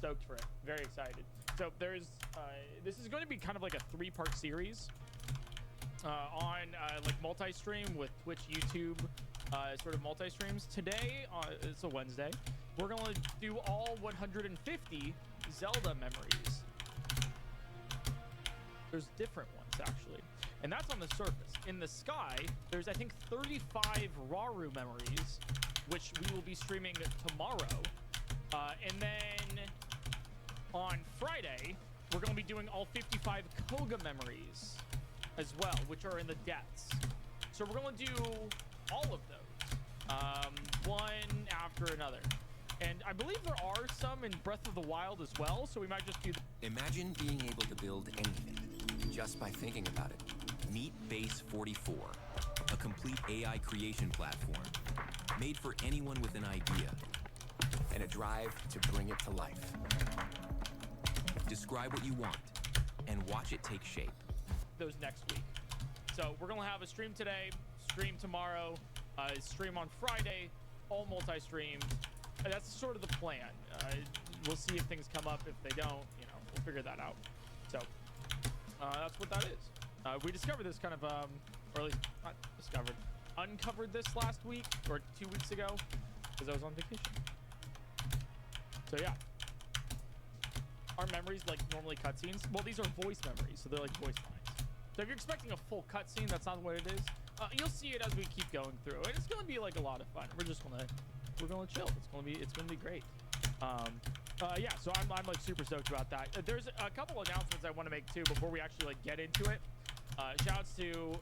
stoked for it. Very excited. So there's this is going to be kind of like a 3-part series on like multi-stream with Twitch, YouTube, sort of multi-streams. Today, it's a Wednesday, we're going to do all 150 Zelda memories. There's different ones, actually. And that's on the surface. In the sky, there's, I think, 35 Raru memories, which we will be streaming tomorrow. And then on Friday, we're going to be doing all 55 Koga memories as well, which are in the depths. So we're going to do all of those, one after another. And I believe there are some in Breath of the Wild as well, so we might just do... Imagine being able to build anything just by thinking about it. Meet Base 44, a complete AI creation platform made for anyone with an idea and a drive to bring it to life. Describe what you want and watch it take shape. Those next week. So we're going to have a stream today, stream tomorrow, stream on Friday, all multi-streamed. That's sort of the plan. We'll see if things come up. If they don't, you know, we'll figure that out. So that's what that is. We discovered this kind of, or at least not discovered, uncovered this last week or 2 weeks ago because I was on vacation. So yeah, our memories like normally cutscenes. Well, these are voice memories, so they're like voice lines. So if you're expecting a full cutscene, that's not what it is. You'll see it as we keep going through, and it's gonna be like a lot of fun. We're gonna chill. It's gonna be great. Yeah, so I'm like super stoked about that. There's a couple announcements I want to make too before we actually like get into it. Shouts to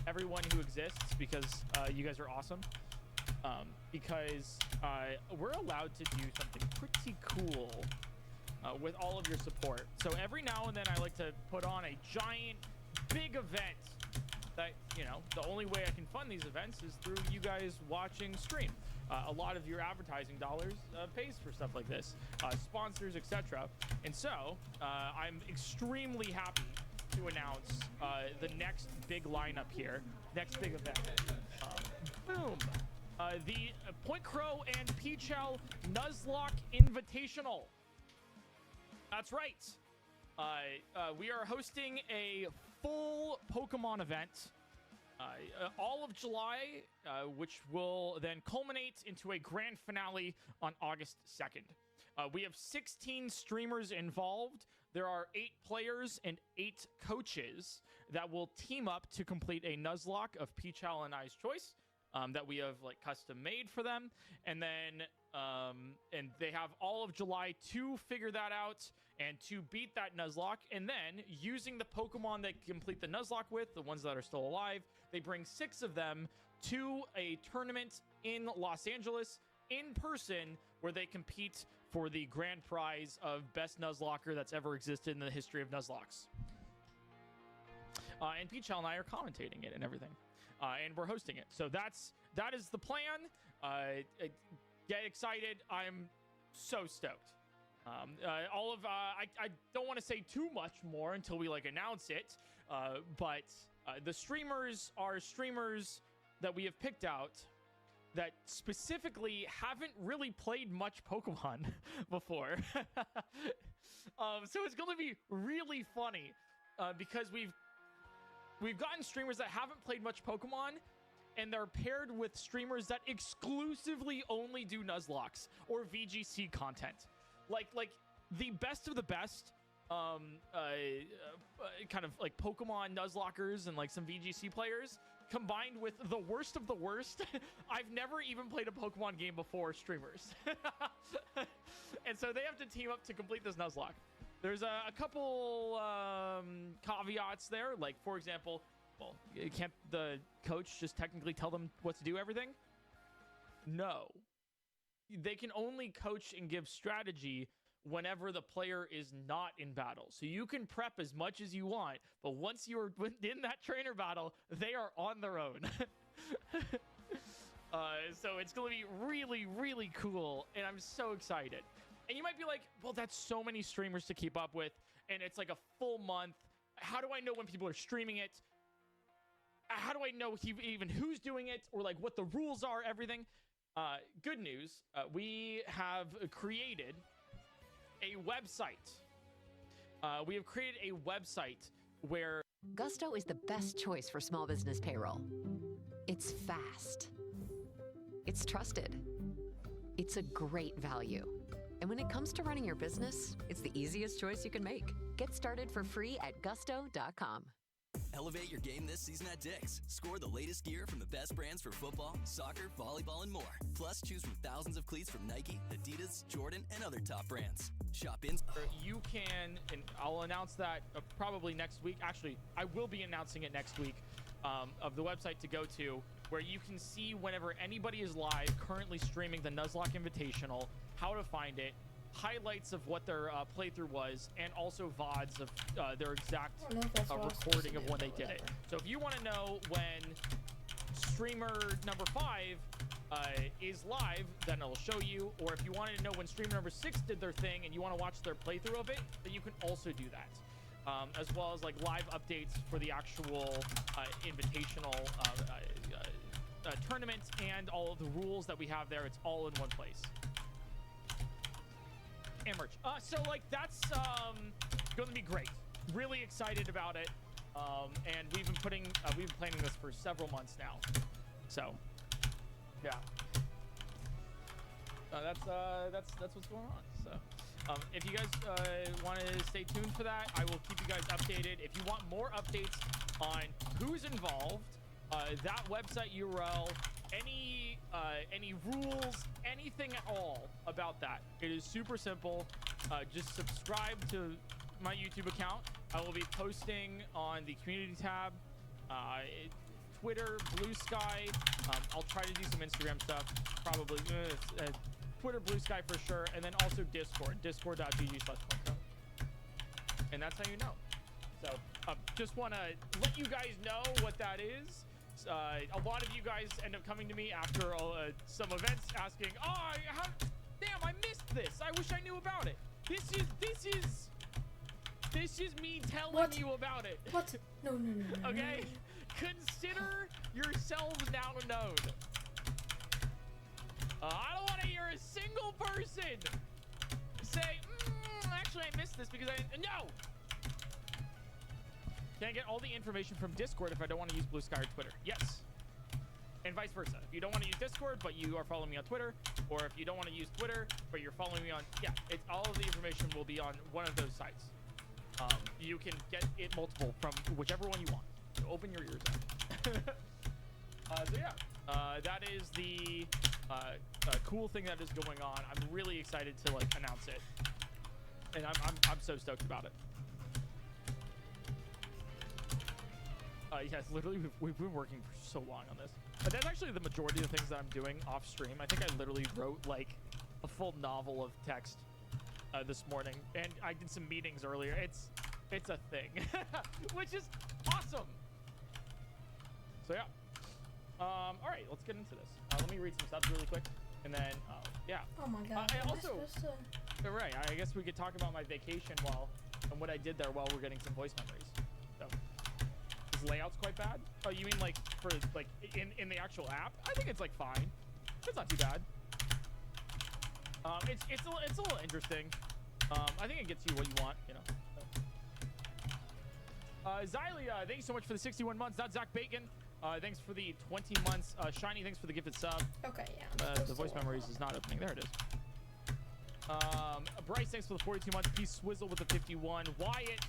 everyone who exists because you guys are awesome. Because we're allowed to do something pretty cool with all of your support. So every now and then I like to put on a giant, big event that, you know, the only way I can fund these events is through you guys watching stream. A lot of your advertising dollars pays for stuff like this, sponsors, etc. And so I'm extremely happy to announce the next big lineup here, next big event. Boom. The Point Crow and Peachel Nuzlocke Invitational. That's right. We are hosting a full Pokemon event all of July, which will then culminate into a grand finale on August 2nd. We have 16 streamers involved. There are 8 players and 8 coaches that will team up to complete a Nuzlocke of Peachel and I's choice that we have like custom made for them. And then and they have all of July to figure that out and to beat that Nuzlocke. And then using the Pokemon they complete the Nuzlocke with, the ones that are still alive, they bring 6 of them to a tournament in Los Angeles in person where they compete for the grand prize of best Nuzlocker that's ever existed in the history of Nuzlockes. And Peachel and I are commentating it and everything. And we're hosting it. So that is the plan. Get excited. I'm so stoked. I don't want to say too much more until we like announce it. But the streamers are streamers that we have picked out that specifically haven't really played much Pokemon before. So it's going to be really funny because we've gotten streamers that haven't played much Pokemon, and they're paired with streamers that exclusively only do Nuzlocks or VGC content. Like the best of the best, kind of like Pokemon Nuzlockers and like some VGC players combined with the worst of the worst. I've never even played a Pokemon game before streamers. And so they have to team up to complete this Nuzlocke. There's a couple caveats there. Like, for example, well, can't the coach just technically tell them what to do everything? No. They can only coach and give strategy whenever the player is not in battle. So you can prep as much as you want, but once you're in that trainer battle, they are on their own. So it's going to be really, really cool, and I'm so excited. And you might be like, well, that's so many streamers to keep up with, and it's like a full month. How do I know when people are streaming it? How do I know even who's doing it, or like what the rules are, everything? Good news, we have created a website. We have created a website where Gusto is the best choice for small business payroll. It's fast. It's trusted. It's a great value. And when it comes to running your business, it's the easiest choice you can make. Get started for free at gusto.com. Elevate your game this season at Dick's. Score the latest gear from the best brands for football, soccer, volleyball, and more. Plus, choose from thousands of cleats from Nike, Adidas, Jordan, and other top brands. Shop in. You can, and I'll announce that probably next week. Actually, I will be announcing it next week, of the website to go to, where you can see whenever anybody is live currently streaming the Nuzlocke Invitational, how to find it, highlights of what their playthrough was, and also VODs of their exact recording of when they did it. So if you want to know when streamer number 5 is live, then it'll show you. Or if you wanted to know when streamer number 6 did their thing and you want to watch their playthrough of it, then you can also do that. As well as like live updates for the actual invitational tournament and all of the rules that we have there. It's all in one place. And merch. So like that's going to be great. Really excited about it. And we've been planning this for several months now. So yeah. That's what's going on. So if you guys want to stay tuned for that, I will keep you guys updated. If you want more updates on who's involved, that website URL, any rules, anything at all about that, it is super simple. Just subscribe to my YouTube account. I will be posting on the community tab, Twitter, Blue Sky. I'll try to do some Instagram stuff, probably. Twitter, Blue Sky for sure, and then also Discord, discord.gg/Punko. And that's how you know. So just want to let you guys know what that is. A lot of you guys end up coming to me after some events asking, damn, I missed this. I wish I knew about it. This is me telling you about it. What? No. Okay? Consider yourselves now known. I don't want to hear a single person say, actually, I missed this because I didn't. No! Can I get all the information from Discord if I don't want to use Blue Sky or Twitter? Yes. And vice versa. If you don't want to use Discord, but you are following me on Twitter, or if you don't want to use Twitter, but you're following me on, it's all of the information will be on one of those sites. You can get it multiple from whichever one you want. So open your ears up. That is the cool thing that is going on. I'm really excited to like announce it, and I'm so stoked about it. Yes, literally, we've been working for so long on this. But that's actually the majority of the things that I'm doing off stream. I think I literally wrote like a full novel of text this morning, and I did some meetings earlier. It's a thing, which is awesome. So yeah. All right, let's get into this. Let me read some subs really quick, and then yeah. Oh my god. I also, right. I guess we could talk about my vacation and what I did there while we're getting some voice memories. So. Layout's quite bad. Oh, you mean like for like in the actual app? I think it's like fine. It's not too bad. It's a little interesting. I think it gets you what you want, you know. So. Xylia, thank you so much for the 61 months. That's Zach Bacon. Thanks for the 20 months. Shiny, thanks for the gifted sub. Okay, yeah. The voice memories is not opening. There it is. Bryce, thanks for the 42 months. Peace Swizzle with the 51. Wyatt.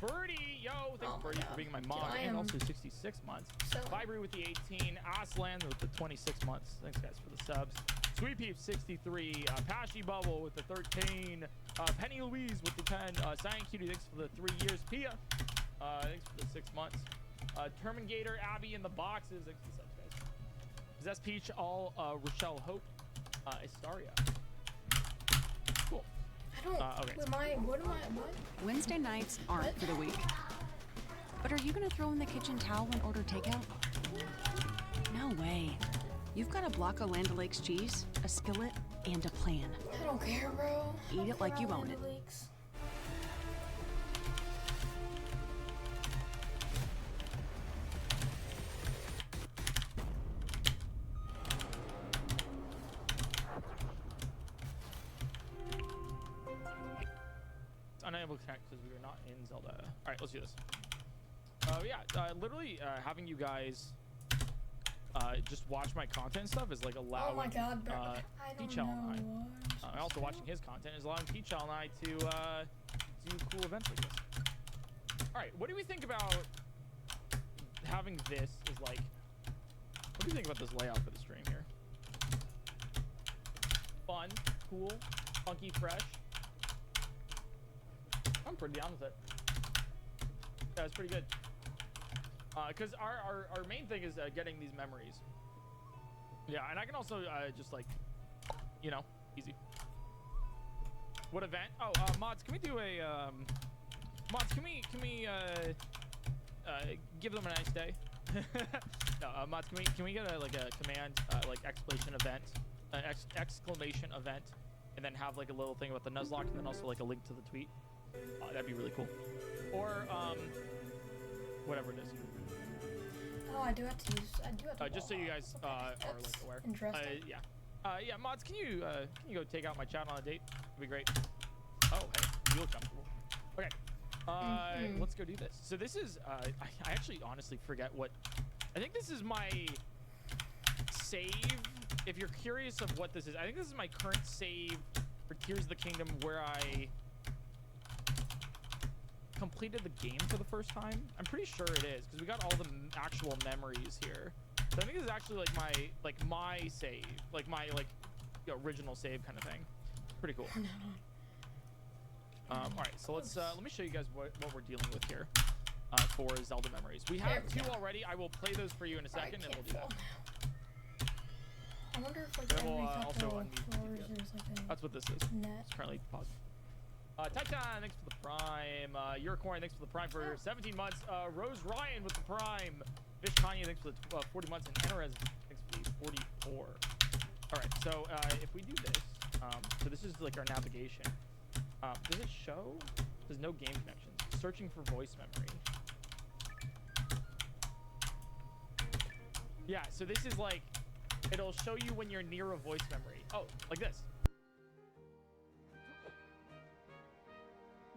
Birdie, yo, thanks Birdie for being my mom, and also 66 months. Vibree with the 18, Aslan with the 26 months. Thanks guys for the subs. Sweet Peep 63, Pashy Bubble with the 13, Penny Louise with the 10, Cyan Cutie, thanks for the 3 years. Pia, thanks for the 6 months. Terminator, Abby in the boxes, thanks for the subs guys. Possess Peach, all Rochelle Hope, Estaria. Cool. I don't. Okay. What? Wednesday nights aren't for the weak. But are you gonna throw in the kitchen towel and order takeout? No way. You've got a block of Land O'Lakes cheese, a skillet, and a plan. I don't care, bro. Eat it like you own it. unable to connect because we were not in Zelda. All right, let's do this. Yeah, literally having you guys just watch my content and stuff is like allowing Oh my god, bro. I don't Peachel know. and I also watching his content is allowing Peachel and I to do cool events like this. All right, what do we think about having this is like, what do you think about this layout for the stream here? Fun, cool, funky, fresh. I'm pretty down with it. Yeah, it's pretty good. Because our main thing is getting these memories. Yeah, and I can also just like, you know, easy. What event? Oh, mods, can we do a mods? Can we give them a nice day? No, mods, can we get a like a command like exclamation event, exclamation event, and then have like a little thing about the Nuzlocke, and then also like a link to the tweet. That'd be really cool. Or whatever it is. Oh, I do have to use. Just so you guys are like aware. Interesting. Yeah, mods, can you go take out my chat on a date? It'd be great. Oh, hey, you look comfortable. Okay. Let's go do this. So this is I actually honestly forget what. I think this is my save. If you're curious of what this is, I think this is my current save for Tears of the Kingdom, where I completed the game for the first time. I'm pretty sure it is because we got all the actual memories here. So I think this is actually like my save, like my original save kind of thing. Pretty cool. All right, so let me show you guys what we're dealing with here for Zelda memories. We have two already. I will play those for you in a second, and we'll do that. I wonder if like Then we'll every also couple unmute floors the there's like a That's what this is. net. It's currently paused. Titan, thanks for the prime. Unicorn, thanks for the prime for 17 months. Rose Ryan with the prime. Fish Kanye, thanks for the 40 months. And Enerez, thanks for the 44. All right, so if we do this, so this is like our navigation. Does it show? There's no game connections. Searching for voice memory. Yeah, so this is like, it'll show you when you're near a voice memory. Oh, like this.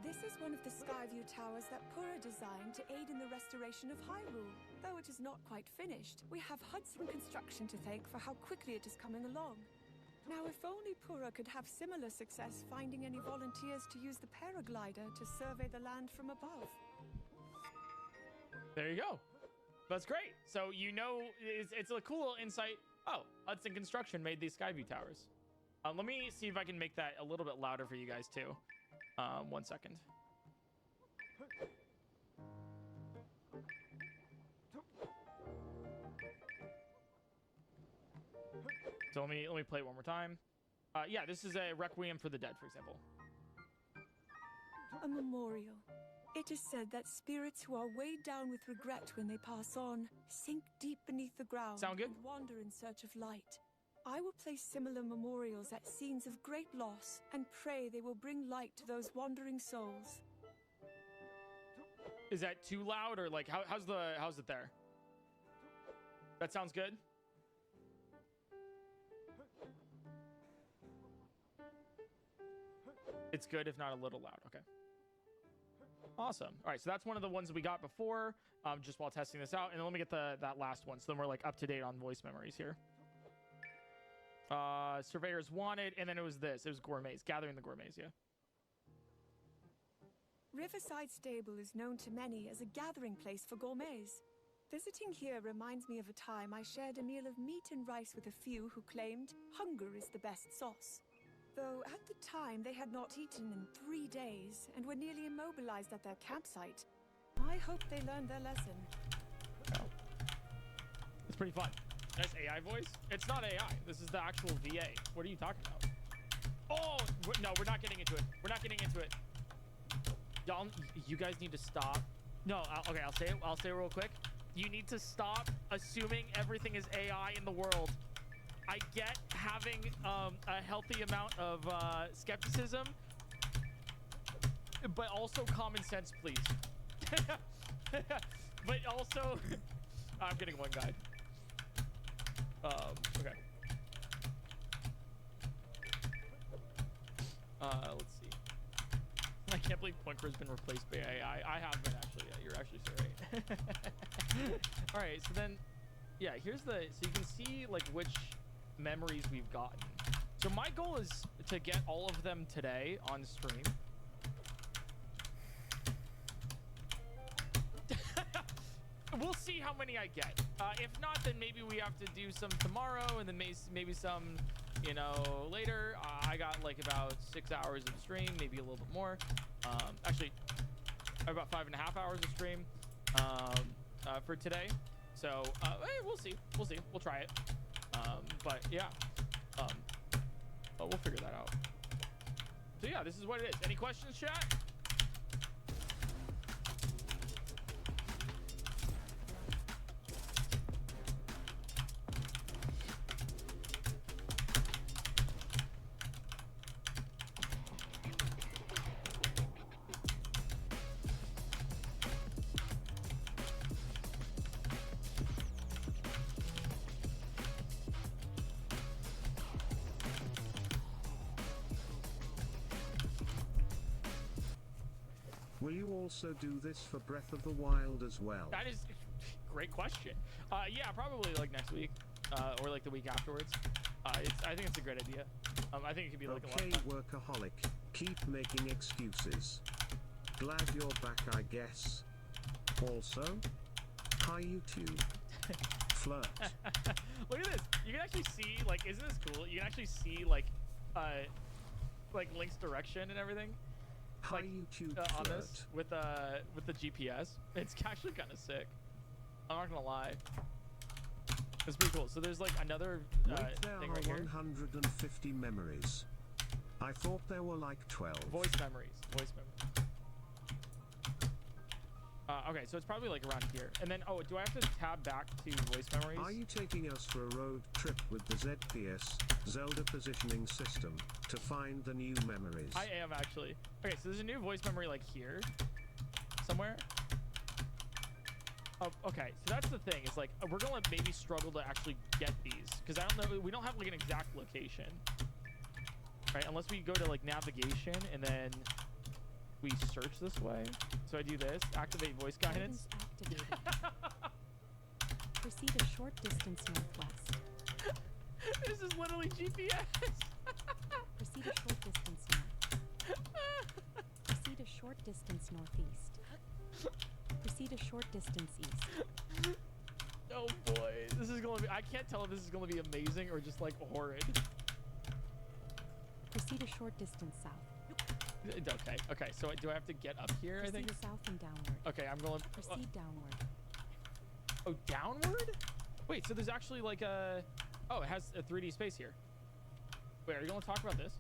This is one of the Skyview towers that Pura designed to aid in the restoration of Hyrule. Though it is not quite finished, we have Hudson Construction to thank for how quickly it is coming along. Now, if only Pura could have similar success finding any volunteers to use the paraglider to survey the land from above. There you go. That's great. So you know, it's a cool insight. Oh, Hudson Construction made these Skyview towers. Let me see if I can make that a little bit louder for you guys too. 1 second. So let me play it one more time. Yeah, this is a Requiem for the Dead, for example. A memorial. It is said that spirits who are weighed down with regret when they pass on sink deep beneath the ground Sound good? and wander in search of light. I will place similar memorials at scenes of great loss and pray they will bring light to those wandering souls. Is that too loud, or like how's it there? That sounds good. It's good, if not a little loud. Okay. Awesome. All right, so that's one of the ones that we got before, just while testing this out. And then let me get that last one, so then we're like up to date on voice memories here. Surveyors Wanted, and then it was this. It was Gourmets, Gathering the Gourmets, yeah. Riverside Stable is known to many as a gathering place for gourmets. Visiting here reminds me of a time I shared a meal of meat and rice with a few who claimed hunger is the best sauce. Though at the time they had not eaten in 3 days and were nearly immobilized at their campsite. I hope they learned their lesson. Oh. It's pretty fun. Nice AI voice? It's not AI. This is the actual VA. What are you talking about? Oh, no, we're not getting into it. We're not getting into it. Y'all, you guys need to stop. No, okay, I'll say it real quick. You need to stop assuming everything is AI in the world. I get having a healthy amount of skepticism, but also common sense, please. But also, I'm getting one guide. Okay. Let's see. can't believe Pointer's been replaced by AI. I have been actually. Yeah, you're actually so right. All right, so then, yeah, here's the. So you can see like which memories we've gotten. So my goal is to get all of them today on stream. We'll see how many I get. If not, then maybe we have to do some tomorrow, and then maybe some, you know, later. I got like about 6 hours of stream, maybe a little bit more. Actually, about 5.5 hours of stream for today. So hey, we'll see. We'll see. We'll try it. But yeah, but we'll figure that out. So yeah, this is what it is. Any questions, chat? Will you also do this for Breath of the Wild as well? That is a great question. Yeah, probably like next week or like the week afterwards. I think it's a great idea. I think it could be like okay, a lot of fun. workaholic. Keep making excuses. Glad you're back, I guess. Also, hi YouTube. Flirt. Look at this. You can actually see, like, isn't this cool? You can actually see like Link's direction and everything. Hi Like, YouTube on flirt. this with the GPS. It's actually kind of sick. I'm not gonna lie. It's pretty cool. So there's like another Wait, there thing are right here. 150 memories. I thought there were like 12. Voice memories. Voice memories. Okay, so it's probably like around here. And then, oh, do I have to tab back to voice memories? Are you taking us for a road trip with the ZPS Zelda positioning system to find the new memories? I am actually. Okay, so there's a new voice memory like here, somewhere. Oh, okay, so that's the thing. It's like we're gonna maybe struggle to actually get these because I don't know. We don't have like an exact location, right? Unless we go to like navigation and then we search this way. So I do this, activate voice guidance. Activated. Proceed a short distance northwest. This is literally GPS. Proceed a short distance north. Proceed a short distance northeast. Proceed a short distance east. Oh boy, this is gonna be. I can't tell if this is gonna be amazing or just like horrid. Proceed a short distance south. Okay, okay. So do I have to get up here? Proceed I think. south and downward. Okay, I'm going. Proceed downward. Oh, downward? Wait, so there's actually like a. Oh, it has a 3D space here. Wait, are you going to talk about this?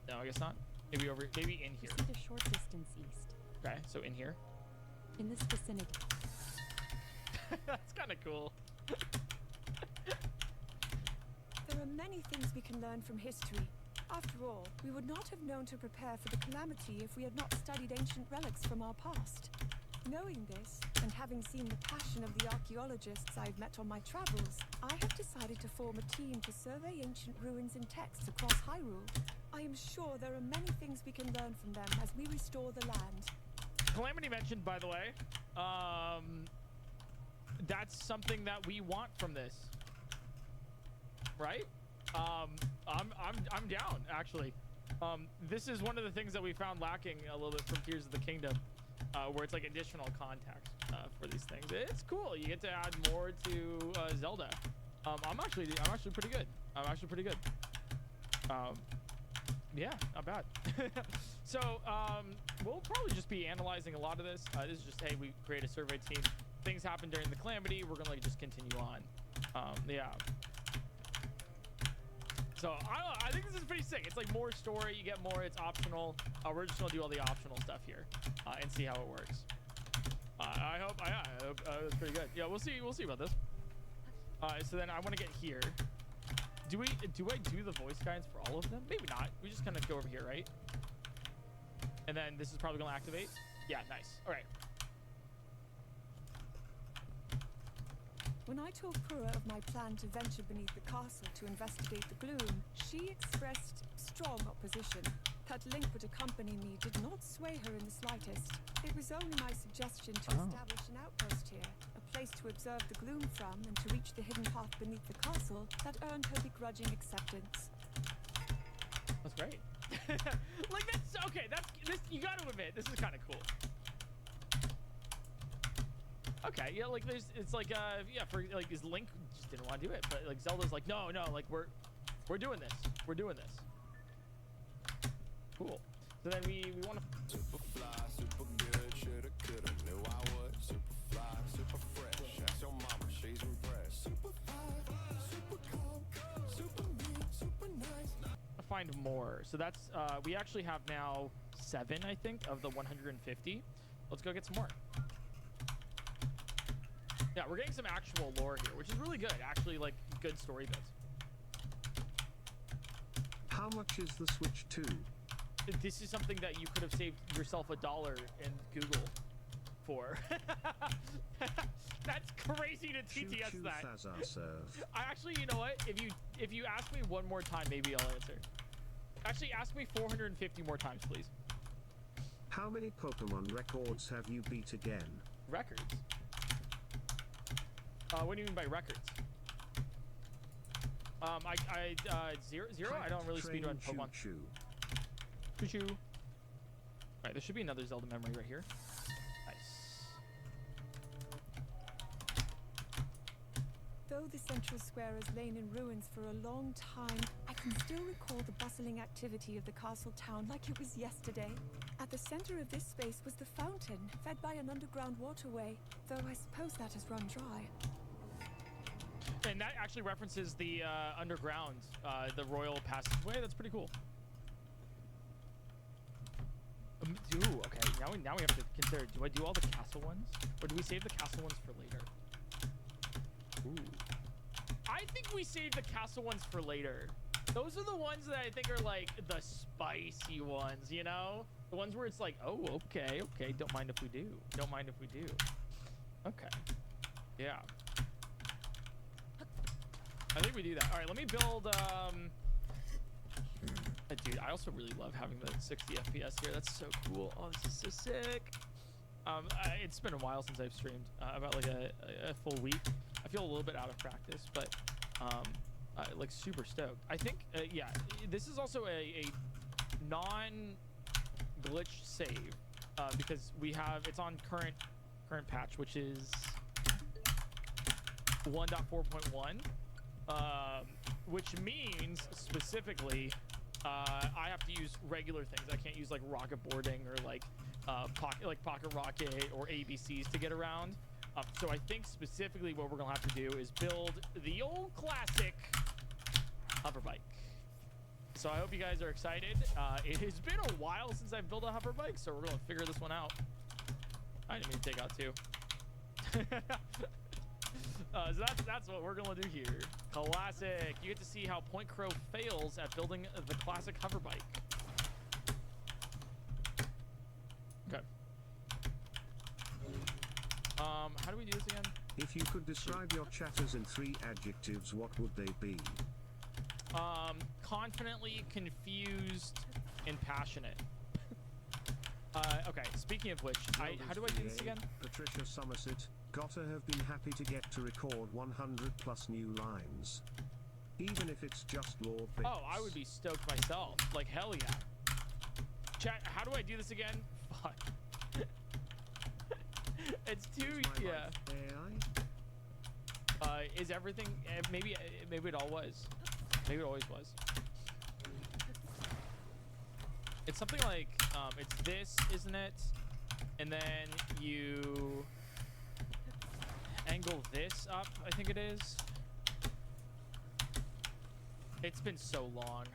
No, I guess not. Maybe over. Maybe in here. Proceed a short distance east. Okay, so in here. In this vicinity. That's kind of cool. There are many things we can learn from history. After all, we would not have known to prepare for the calamity if we had not studied ancient relics from our past. Knowing this, and having seen the passion of the archaeologists I've met on my travels, I have decided to form a team to survey ancient ruins and texts across Hyrule. I am sure there are many things we can learn from them as we restore the land. Calamity mentioned, by the way. That's something that we want from this, right? I'm down actually. This is one of the things that we found lacking a little bit from Tears of the Kingdom, where it's like additional context for these things. It's cool. You get to add more to Zelda. I'm actually pretty good. Yeah, not bad. So we'll probably just be analyzing a lot of this. This is just, hey, we create a survey team. Things happen during the calamity. We're gonna like just continue on. Yeah. So I think this is pretty sick. It's like more story. You get more. It's optional. We're just gonna do all the optional stuff here and see how it works. I hope it's pretty good. Yeah, we'll see. We'll see about this. So then I want to get here. Do I do the voice guidance for all of them? Maybe not. We just kind of go over here, right? And then this is probably gonna activate. Yeah, nice. All right. When I told Pura of my plan to venture beneath the castle to investigate the gloom, she expressed strong opposition. That link would accompany me did not sway her in the slightest. It was only my suggestion to establish an outpost here, a place to observe the gloom from and to reach the hidden path beneath the castle that earned her begrudging acceptance. That's great. Like, that's okay. That's this. You got to admit, this is kind of cool. Okay, yeah, like it's like yeah, for like his Link just didn't want to do it, but like Zelda's like, no, like we're doing this. We're doing this. Cool. So then we want to super fly, super good, shoulda, coulda, knew I would. Super fly, super fresh. Ask your mama, she's impressed. Super fly, super calm, super mean, super nice. find more. So that's we actually have now 7, I think, of the 150. Let's go get some more. Yeah, we're getting some actual lore here, which is really good. Actually, like, good story bits. How much is the Switch 2? This is something that you could have saved yourself $1 in Google for. That's crazy to TTS that. I actually, you know what? If you ask me one more time, maybe I'll answer. Actually, ask me 450 more times, please. How many Pokemon records have you beat again? Records? What do you mean by records? Zero? I don't really speedrun Pokemon. Choo-choo. Alright, there should be another Zelda memory right here. Nice. Though the central square has lain in ruins for a long time, I can still recall the bustling activity of the castle town like it was yesterday. At the center of this space was the fountain, fed by an underground waterway, though I suppose that has run dry. And that actually references the underground, the royal passageway. That's pretty cool. Ooh, okay. Now we have to consider, do I do all the castle ones? Or do we save the castle ones for later? Ooh. I think we save the castle ones for later. Those are the ones that I think are like the spicy ones, you know? The ones where it's like, oh, okay, don't mind if we do. Don't mind if we do. Okay. Yeah. I think we do that. All right, let me build, dude, I also really love having the 60 FPS here. That's so cool. Oh, this is so sick. It's been a while since I've streamed, about like a full week. I feel a little bit out of practice, but like super stoked. I think, yeah, this is also a non-glitch save because it's on current patch, which is 1.4.1, which means specifically I have to use regular things. I can't use like rocket boarding or like pocket rocket or ABCs to get around. So I think specifically what we're gonna have to do is build the old classic hover bike. So I hope you guys are excited. It has been a while since I've built a hover bike, so we're gonna figure this one out. I didn't mean to take out 2. So that's what we're gonna do here. Classic. You get to see how Point Crow fails at building the classic hover bike. Okay. How do we do this again? If you could describe your chatters in 3 adjectives, what would they be? Confidently, confused, and passionate. Okay, speaking of which, how do I do this again? Patricia Somerset, gotta have been happy to get to record 100 plus new lines. Even if it's just Lord bits. Oh, I would be stoked myself. Like, hell yeah. Chat, how do I do this again? Fuck. It's too, yeah. Is everything, maybe it all was. Maybe it always was. It's something like, it's this, isn't it? And then you angle this up, I think it is. It's been so long.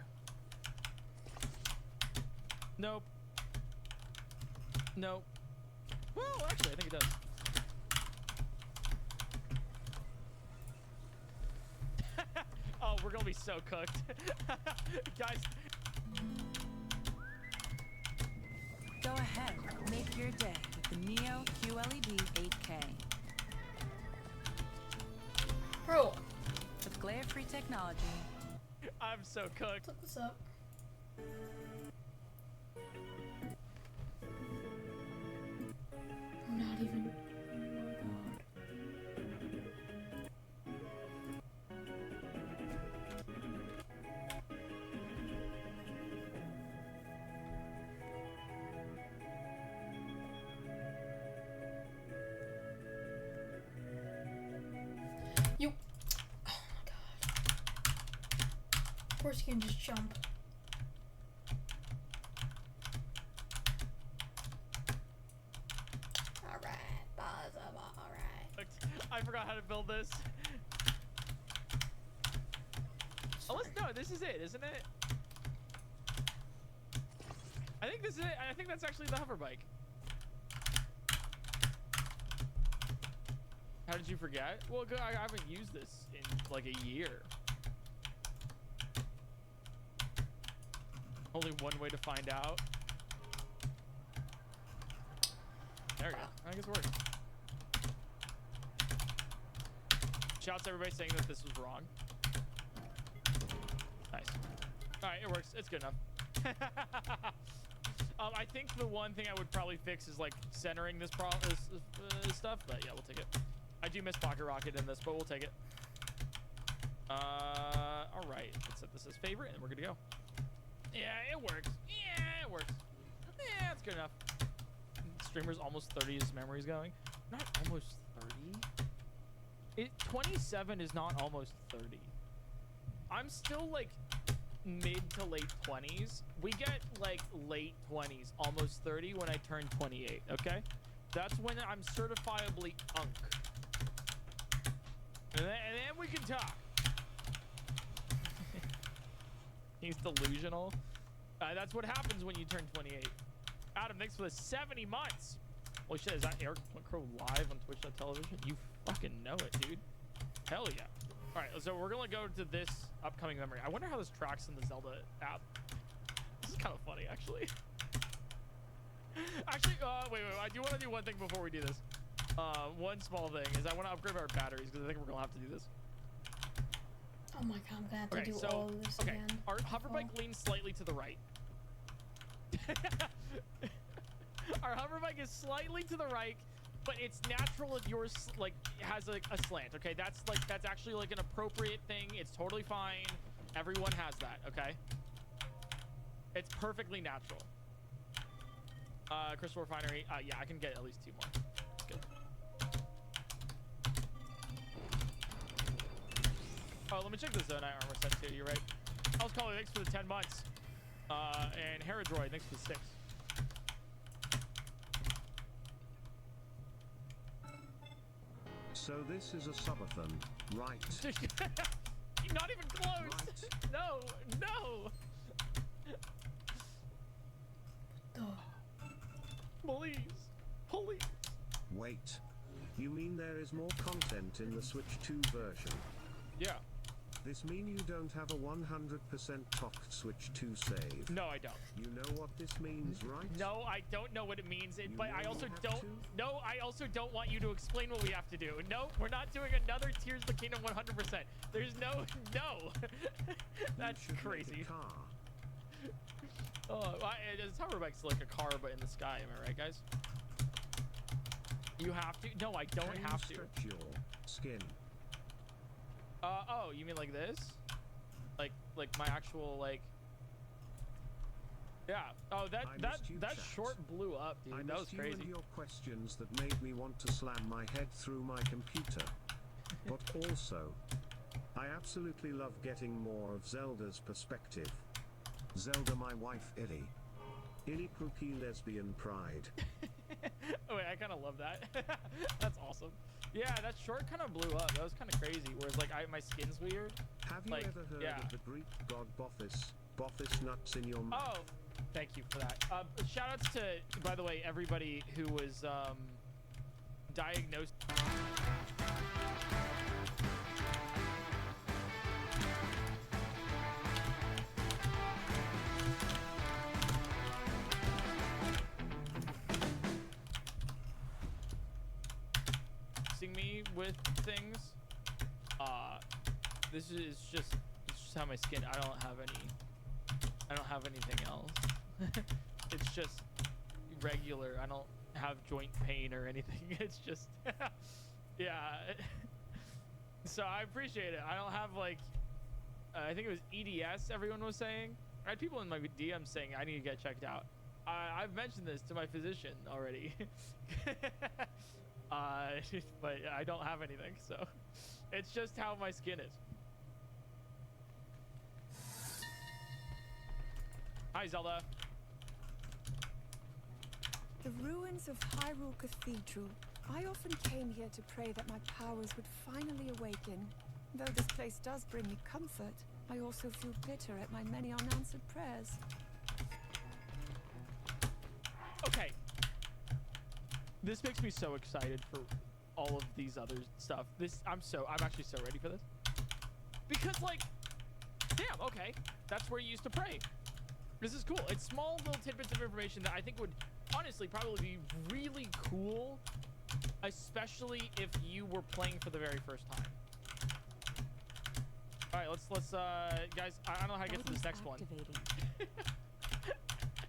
Nope. Nope. Well, actually, I think it does. Oh, we're gonna be so cooked. Guys. Go ahead, make your day with the Neo QLED 8K. Bro, With glare-free technology. I'm so cooked. look this up. I'm not even. Oh my god. You. Oh my god. Of course you can just jump. Alright, alright. I forgot how to build this. Oh, no, this is it, isn't it? I think this is it. I think that's actually the hover bike. How did you forget? Well, good. I haven't used this in like a year. Only one way to find out. There we go. I guess it works. Shouts to everybody saying that this was wrong. Nice. All right, it works. It's good enough. I think the one thing I would probably fix is like centering this stuff, but yeah, we'll take it. I do miss Pocket Rocket in this, but we'll take it. All right, let's set this as favorite, and we're good to go. Yeah, it works. Yeah, it works. Yeah, it's good enough. Streamer's almost 30. His memory's going. Not almost 30. 27 is not almost 30. I'm still like mid to late 20s. We get like late 20s, almost 30 when I turn 28. Okay, that's when I'm certifiably unk. And then we can talk. He's delusional. That's what happens when you turn 28. Adam, thanks for the 70 months. Holy shit, is that Eric Crow live on Twitch.tv? You fucking know it, dude. Hell yeah. All right, so we're gonna go to this upcoming memory. I wonder how this tracks in the Zelda app. This is kind of funny, actually. Actually, wait. I do want to do one thing before we do this. One small thing is I want to upgrade our batteries because I think we're gonna have to do this. Oh my god, I'm gonna have to do all of this again. Our hover bike leans slightly to the right. Our hover bike is slightly to the right, but it's natural if yours like has a slant. Okay, that's actually like an appropriate thing. It's totally fine. Everyone has that. Okay, it's perfectly natural. Crystal Refinery. Yeah, I can get at least 2 more. That's good. Oh, let me check the Zonite armor set too. You're right. I was calling. Thanks for the 10 months. And Herodroid, thanks for the 6. So this is a subathon, right? Not even close. Right. No. Please. Wait. You mean there is more content in the Switch 2 version? Yeah. This mean you don't have a 100% tocked Switch 2 save? No, I don't. You know what this means, right? No, I don't know what it means, but I also have don't. to? No, I also don't want you to explain what we have to do. No, we're not doing another Tears of the Kingdom 100%. There's no. That's You should crazy. make a car. Oh, it's hover bike's like a car, but in the sky. Am I right, guys? You have to. No, I don't Can you have to. stretch your skin? Oh, you mean like this? Like my actual like. Yeah. Oh, that chat. short blew up, dude. I That was missed you crazy. and your questions that made me want to slam my head through my computer. But also, I absolutely love getting more of Zelda's perspective. Zelda, my wife, Illy. Illy Pookie lesbian pride. Oh wait, I kind of love that. That's awesome. Yeah, that short kind of blew up. That was kind of crazy. Whereas like my skin's weird. Have you Like, ever heard yeah. of the Greek god Bothis nuts in your mouth? Oh, thank you for that. Shout outs to, by the way, everybody who was diagnosed. Me with things This is it's just how my skin. I don't have anything else. It's just regular. I don't have joint pain or anything. It's just yeah. So I appreciate it. I don't have like I think it was EDS everyone was saying. I had people in my DMs saying I need to get checked out. I've mentioned this to my physician already. But I don't have anything, so it's just how my skin is. Hi, Zelda. The ruins of Hyrule Cathedral. I often came here to pray that my powers would finally awaken. Though this place does bring me comfort, I also feel bitter at my many unanswered prayers. Okay. This makes me so excited for all of these other stuff. I'm actually so ready for this. Because like, damn, okay. That's where you used to pray. This is cool. It's small little tidbits of information that I think would honestly probably be really cool, especially if you were playing for the very first time. All right, let's guys, I don't know how to get to this next one.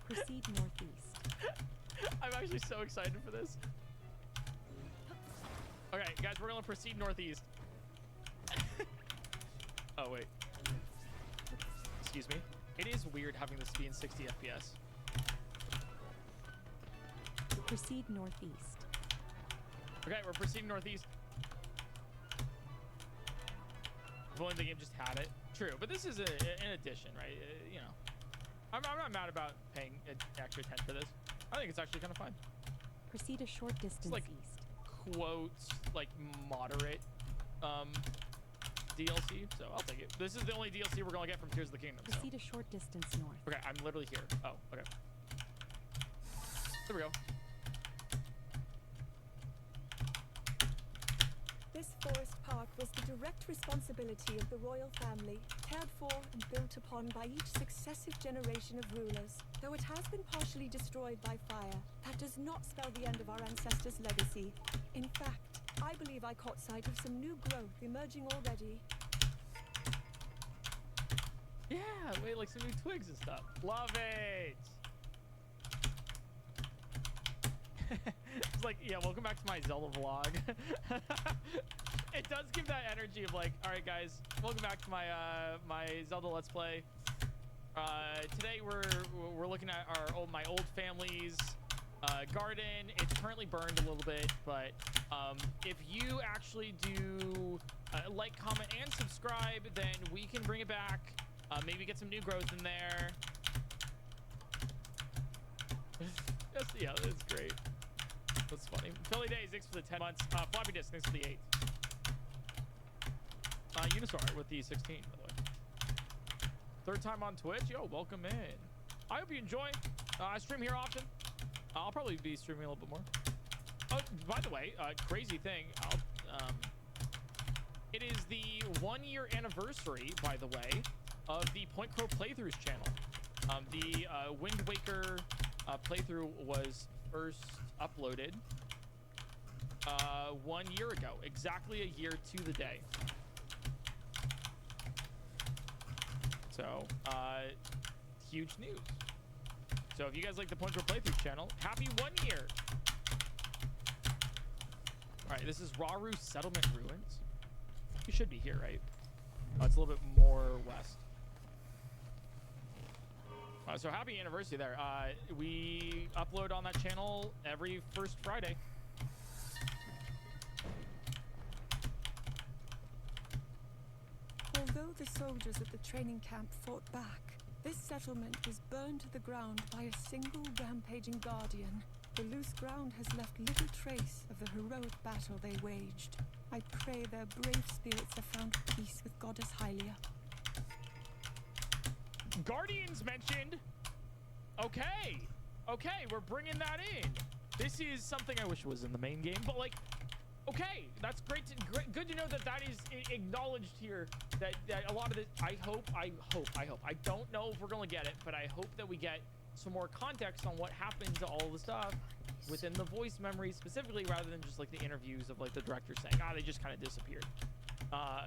Proceed northeast. I'm actually so excited for this. Okay, guys, we're gonna proceed northeast. Oh wait. Excuse me. It is weird having this be in 60 FPS. Proceed northeast. Okay, we're proceeding northeast. If only the game just had it. True, but this is an addition, right? You know, I'm not mad about paying an extra 10 for this. I think it's actually kind of fun. Proceed a short distance it's like, east. Quotes, like moderate DLC, so I'll take it. This is the only DLC we're gonna get from Tears of the Kingdom. Proceed a short distance north. Okay, I'm literally here. Oh, okay. There we go. This forest park was the direct responsibility of the royal family, cared for and built upon by each successive generation of rulers. Though it has been partially destroyed by fire, that does not spell the end of our ancestors' legacy. In fact, I believe I caught sight of some new growth emerging already. Yeah, wait, like some new twigs and stuff. Love it! It's like, yeah, welcome back to my Zelda vlog. It does give that energy of like, all right, guys, welcome back to my my Zelda Let's Play. Today we're looking at my old family's garden. It's currently burned a little bit, but if you actually do like, comment, and subscribe, then we can bring it back. Maybe get some new growth in there. Yeah, that's great. That's funny. Philly Days, thanks for the 10 months. Floppy Disk, thanks for the 8. Unisaur with the 16, by the way. Third time on Twitch. Yo, welcome in. I hope you enjoy. I stream here often. I'll probably be streaming a little bit more. Oh, by the way, crazy thing. It is the 1-year anniversary, by the way, of the Point Crow Playthroughs channel. The Wind Waker playthrough was first uploaded 1 year ago, exactly a year to the day. So huge news. So if you guys like the Point Crow Playthrough channel, happy 1 year. All right, this is Raru Settlement Ruins. You should be here, right? Oh, it's a little bit more west. So happy anniversary there. We upload on that channel every first Friday. Although the soldiers at the training camp fought back, this settlement was burned to the ground by a single rampaging guardian. The loose ground has left little trace of the heroic battle they waged. I pray their brave spirits have found peace with Goddess Hylia. Guardians mentioned. Okay, we're bringing that in. This is something I wish was in the main game, but like, okay, that's great. Good to know that is acknowledged here. That a lot of this, I hope. I don't know if we're gonna get it, but I hope that we get some more context on what happened to all the stuff within the voice memory specifically, rather than just like the interviews of like the director saying, they just kind of disappeared.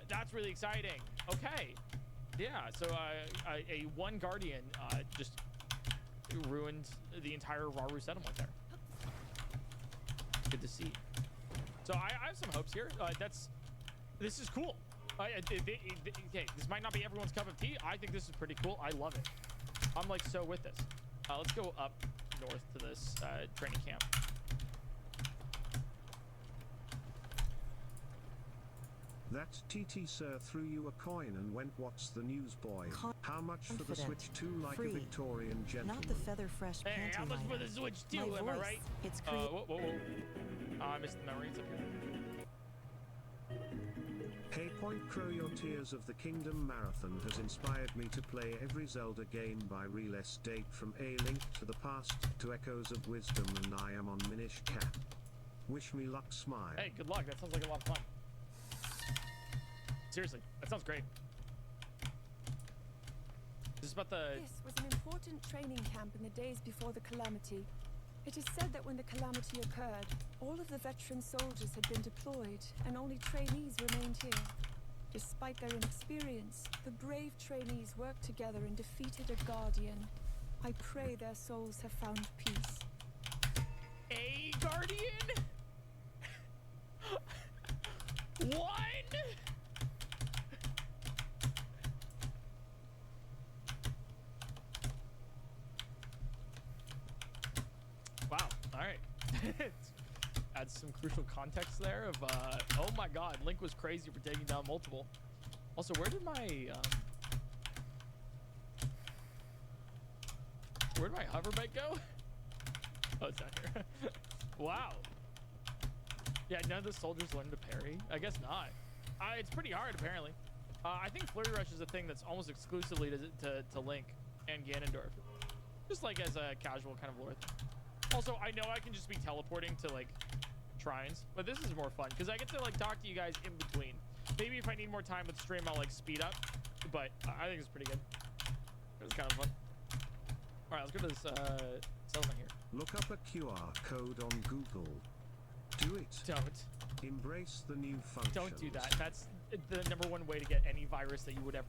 That's really exciting. Okay. Yeah, so a one guardian just ruined the entire Rauru settlement there. Good to see. So I have some hopes here. This is cool. Okay, this might not be everyone's cup of tea. I think this is pretty cool. I love it. I'm like so with this. Let's go up north to this training camp. That TT sir threw you a coin and went, "What's the news, boy? How much for the Switch 2 like free. a Victorian gentleman?" Not the feather fresh panty Hey, how much for liner. the Switch 2? My Am I voice, right? It's Whoa. I missed the memory. It's up here. Hey Point Crow, your Tears of the Kingdom marathon has inspired me to play every Zelda game by release date from A Link to the Past to Echoes of Wisdom, and I am on Minish Cap. Wish me luck, smile. Hey, good luck. That sounds like a lot of fun. Seriously, that sounds great. This is about the... This was an important training camp in the days before the calamity. It is said that when the calamity occurred, all of the veteran soldiers had been deployed and only trainees remained here. Despite their inexperience, the brave trainees worked together and defeated a guardian. I pray their souls have found peace. A guardian? One? Wow. All right. Adds some crucial context there of, oh my god, Link was crazy for taking down multiple. Also, where'd my hover bike go? Oh, it's down here. Wow. Yeah, none of the soldiers learned to parry? I guess not. It's pretty hard, apparently. I think Flurry Rush is a thing that's almost exclusively to Link and Ganondorf. Just like as a casual kind of lore thing. Also, I know I can just be teleporting to like shrines, but this is more fun because I get to like talk to you guys in between. Maybe if I need more time with stream, I'll like speed up, but I think it's pretty good. It was kind of fun. All right, let's go to this settlement here. Look up a QR code on Google. Do it. Don't. Embrace the new functions. Don't do that. That's the #1 way to get any virus that you would ever.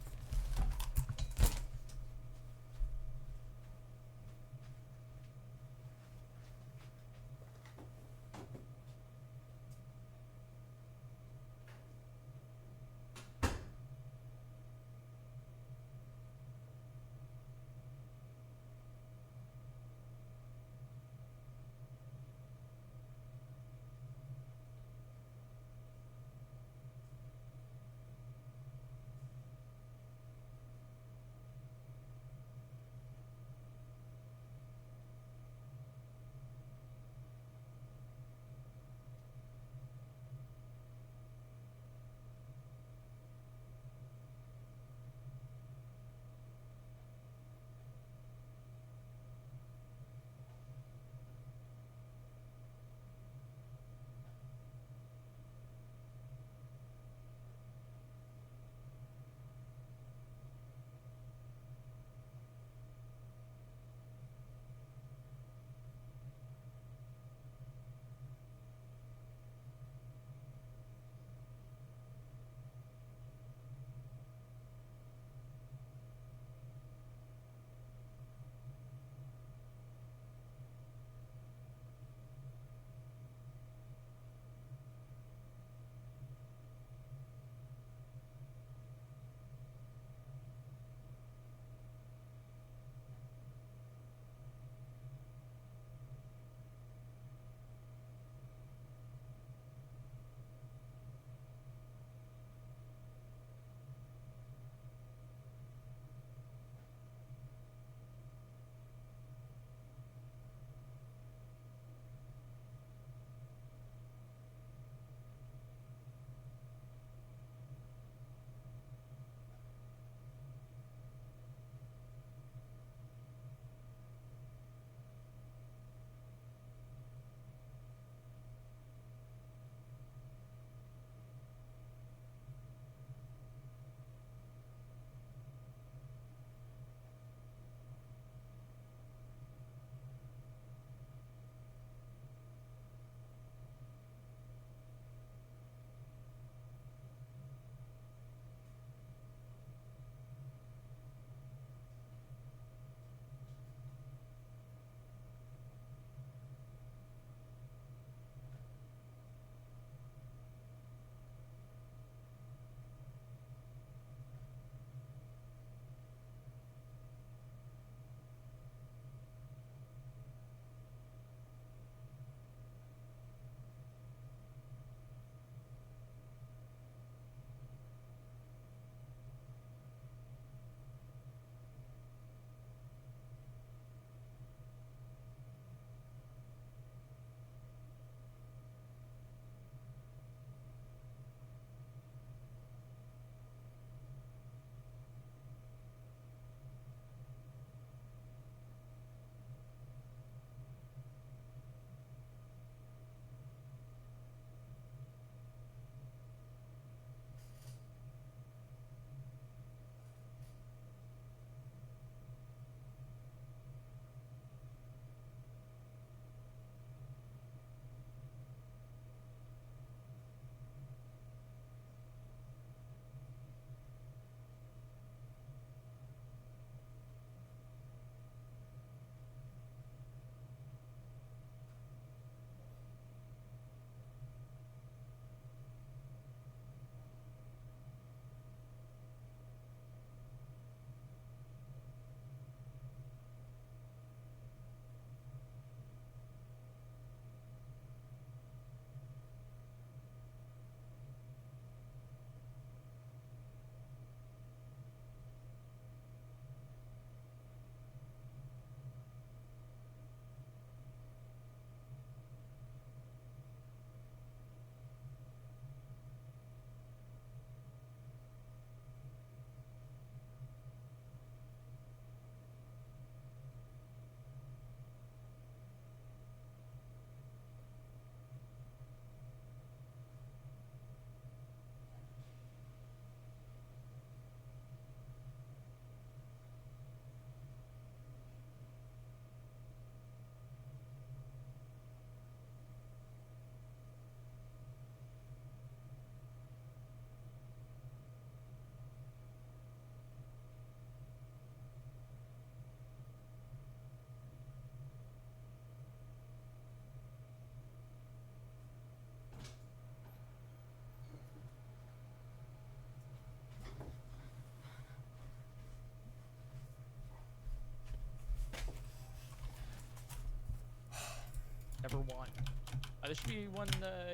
There should be one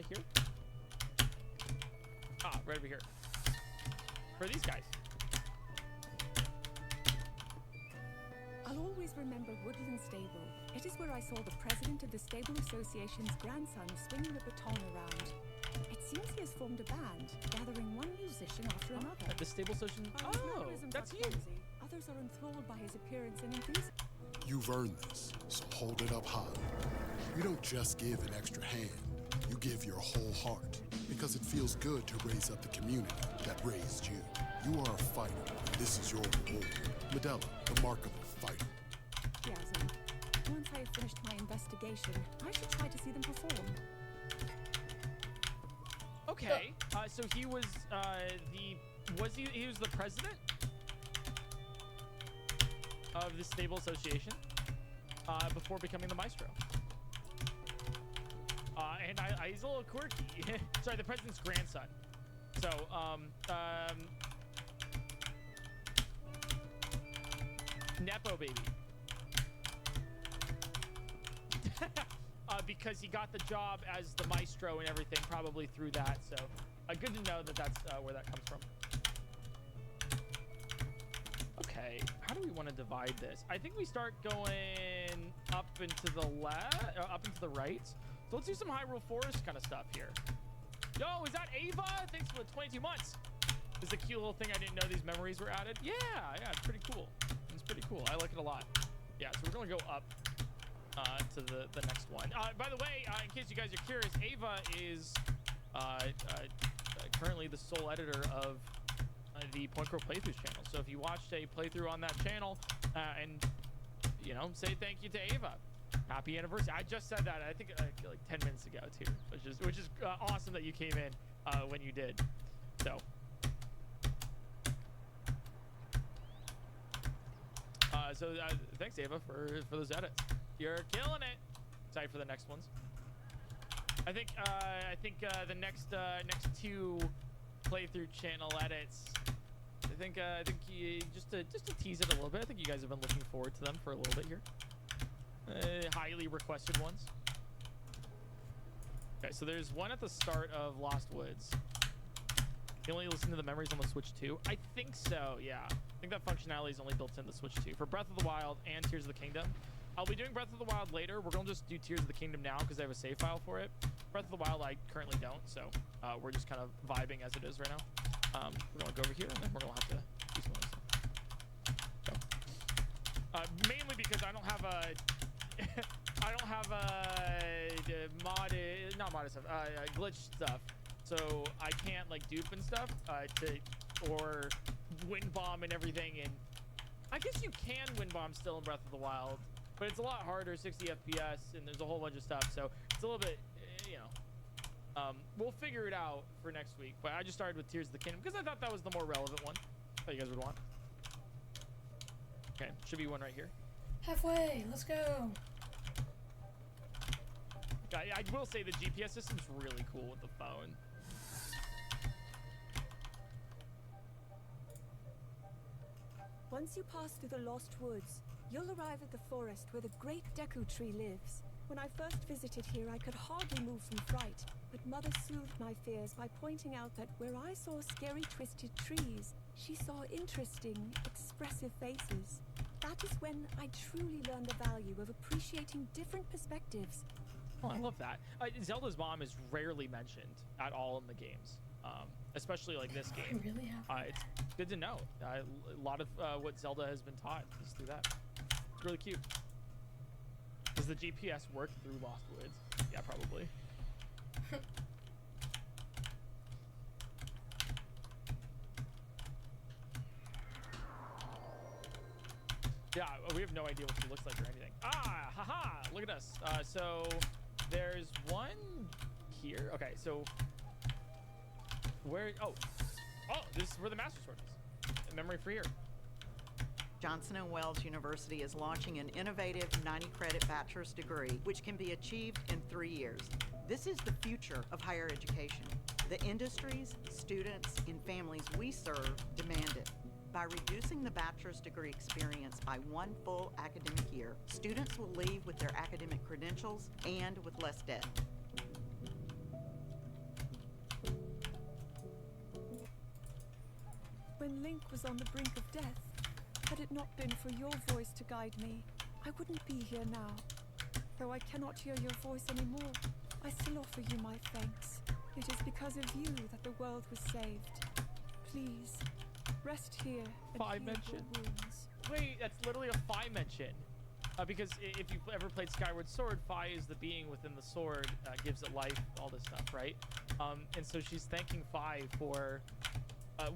here. Ah, right over here. For these guys. I'll always remember Woodland Stable. It is where I saw the president of the Stable Association's grandson swinging the baton around. It seems he has formed a band, gathering one musician after another. The Stable Association. While his Oh, mannerisms that's are you. clumsy, others are enthralled by his appearance and enthusiasm. You've earned this, so hold it up high. You don't just give an extra hand, you give your whole heart, because it feels good to raise up the community that raised you. You are a fighter, and this is your reward. Medella, the mark of a fighter. Once I have finished my investigation, I should try to see them perform. Okay. So he was he was the president of the Stable Association before becoming the maestro. And he's a little quirky. Sorry, the president's grandson. So, Nepo baby. Because he got the job as the maestro and everything, probably through that. So, good to know that that's where that comes from. Okay, how do we want to divide this? I think we start going up and to the left, up and to the right. So let's do some Hyrule Forest kind of stuff here. Yo, is that Ava? Thanks for the 22 months. This is a cute little thing. I didn't know these memories were added. Yeah, it's pretty cool. It's pretty cool. I like it a lot. Yeah, so we're gonna go up to the next one. By the way, in case you guys are curious, Ava is currently the sole editor of the Point Crow Playthroughs channel. So if you watched a playthrough on that channel, and you know, say thank you to Ava. Happy anniversary. I just said that, I think like 10 minutes ago too, which is awesome that you came in when you did. So thanks Ava for those edits. You're killing it. Excited for the next ones. I think the next two playthrough channel edits, I think you, just to tease it a little bit, I think you guys have been looking forward to them for a little bit here. Highly requested ones. Okay, so there's one at the start of Lost Woods. You only listen to the memories on the Switch 2? I think so, yeah. I think that functionality is only built in the Switch 2. For Breath of the Wild and Tears of the Kingdom, I'll be doing Breath of the Wild later. We're going to just do Tears of the Kingdom now because I have a save file for it. Breath of the Wild, I currently don't, so we're just kind of vibing as it is right now. We're going to go over here, and then we're going to have to do some other stuff. Mainly because I don't have a... glitch stuff, so I can't like dupe and stuff or wind bomb and everything. And I guess you can wind bomb still in Breath of the Wild, but it's a lot harder, 60 FPS, and there's a whole bunch of stuff. So it's a little bit, you know. We'll figure it out for next week. But I just started with Tears of the Kingdom because I thought that was the more relevant one that you guys would want. Okay, should be one right here. Halfway, let's go. I will say the GPS system's really cool with the phone. Once you pass through the Lost Woods, you'll arrive at the forest where the great Deku Tree lives. When I first visited here, I could hardly move from fright, but Mother soothed my fears by pointing out that where I saw scary twisted trees, she saw interesting, expressive faces. That is when I truly learned the value of appreciating different perspectives. Oh, I love that. Zelda's mom is rarely mentioned at all in the games, especially like this game. I really have. It's good to know. A lot of what Zelda has been taught is through that. It's really cute. Does the GPS work through Lost Woods? Yeah, probably. Yeah, we have no idea what she looks like or anything. Ah, haha, look at us. So there's one here. Okay, so where, oh, this is where the Master Sword is. Memory for here. Johnson & Wales University is launching an innovative 90-credit bachelor's degree, which can be achieved in 3 years. This is the future of higher education. The industries, students, and families we serve demand it. By reducing the bachelor's degree experience by 1 full academic year, students will leave with their academic credentials and with less debt. When Link was on the brink of death, had it not been for your voice to guide me, I wouldn't be here now. Though I cannot hear your voice anymore, I still offer you my thanks. It is because of you that the world was saved. Please, rest here and Fi heal mention. your wounds. Wait, that's literally a Fi mention. Because if you've ever played Skyward Sword, Fi is the being within the sword, gives it life, all this stuff, right? And so she's thanking Fi for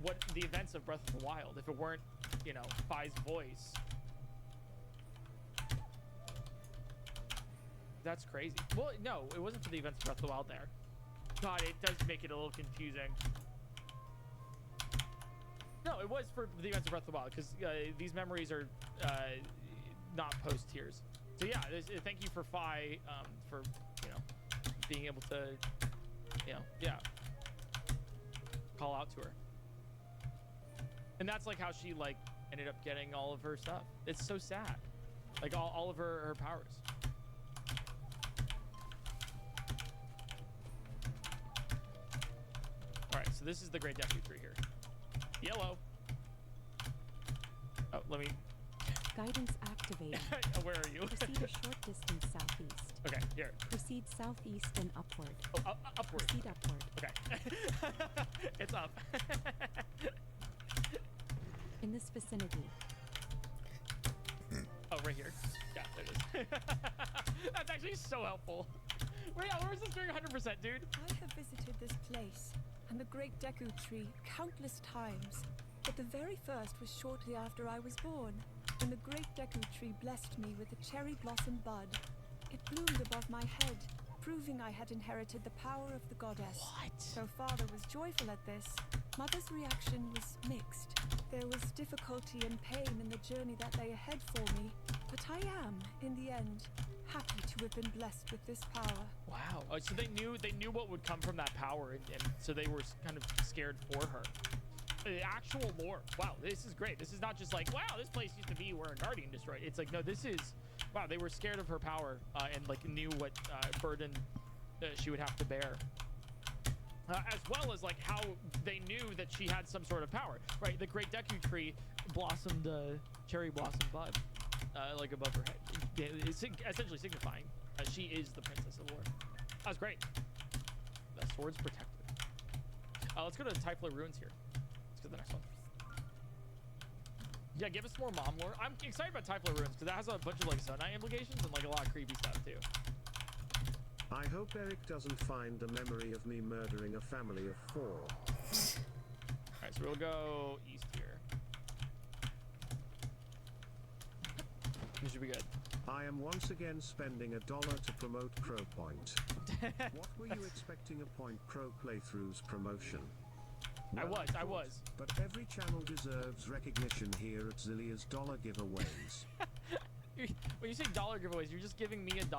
what the events of Breath of the Wild. If it weren't, you know, Fi's voice. That's crazy. Well, no, it wasn't for the events of Breath of the Wild there. God, it does make it a little confusing. No, it was for the events of Breath of the Wild, because these memories are not post tiers. So yeah, thank you for Fi for, you know, being able to, you know, yeah, call out to her. And that's like how she like ended up getting all of her stuff. It's so sad, like all of her powers. All right, so this is the Great Deku Tree here. Yellow. Oh, let me. Guidance activated. Where are you? Proceed a short distance southeast. Okay, here. Proceed southeast and upward. Oh, upward. Proceed upward. Okay. It's up. In this vicinity. Oh, right here. Yeah, there it is. That's actually so helpful. Wait, where's this doing 100%, dude? I have visited this place and the Great Deku Tree countless times, but the very first was shortly after I was born, when the Great Deku Tree blessed me with a cherry blossom bud. It bloomed above my head, proving I had inherited the power of the goddess. What? Though father was joyful at this, mother's reaction was mixed. There was difficulty and pain in the journey that lay ahead for me, but I am, in the end, happy to have been blessed with this power. Wow. Oh, so they knew what would come from that power, and so they were kind of scared for her. The actual lore. Wow, this is great. This is not just like, wow, this place used to be where a Guardian destroyed. It's like, no, this is, wow, they were scared of her power and like knew what burden she would have to bear. As well as like how they knew that she had some sort of power, right? The Great Deku Tree blossomed cherry blossom bud like above her head. It's essentially signifying she is the princess of lore. That was great. The sword's protected. Let's go to the Typhla Ruins here. Let's go to the next one. Yeah, give us more mom lore. I'm excited about Typhla Ruins because that has a bunch of like Zonai implications and like a lot of creepy stuff too. I hope Eric doesn't find the memory of me murdering a family of 4. Alright, so we'll go east here. This should be good. I am once again spending $1 to promote ProPoint. What were you expecting a Point Pro playthroughs promotion? I Well, was. of course, but every channel deserves recognition here at Zillia's dollar giveaways. When you say dollar giveaways, you're just giving me $1.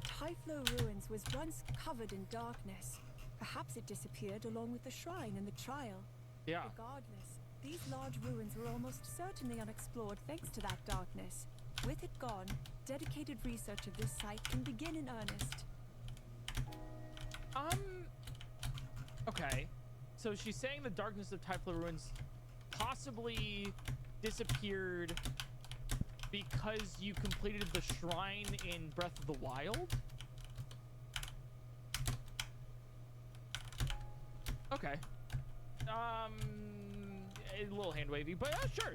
Typhlo Ruins was once covered in darkness. Perhaps it disappeared along with the shrine and the trial. Yeah. Regardless, these large ruins were almost certainly unexplored thanks to that darkness. With it gone, dedicated research of this site can begin in earnest. Okay. So she's saying the darkness of Typhla Ruins possibly disappeared because you completed the shrine in Breath of the Wild? Okay. A little hand wavy, but sure.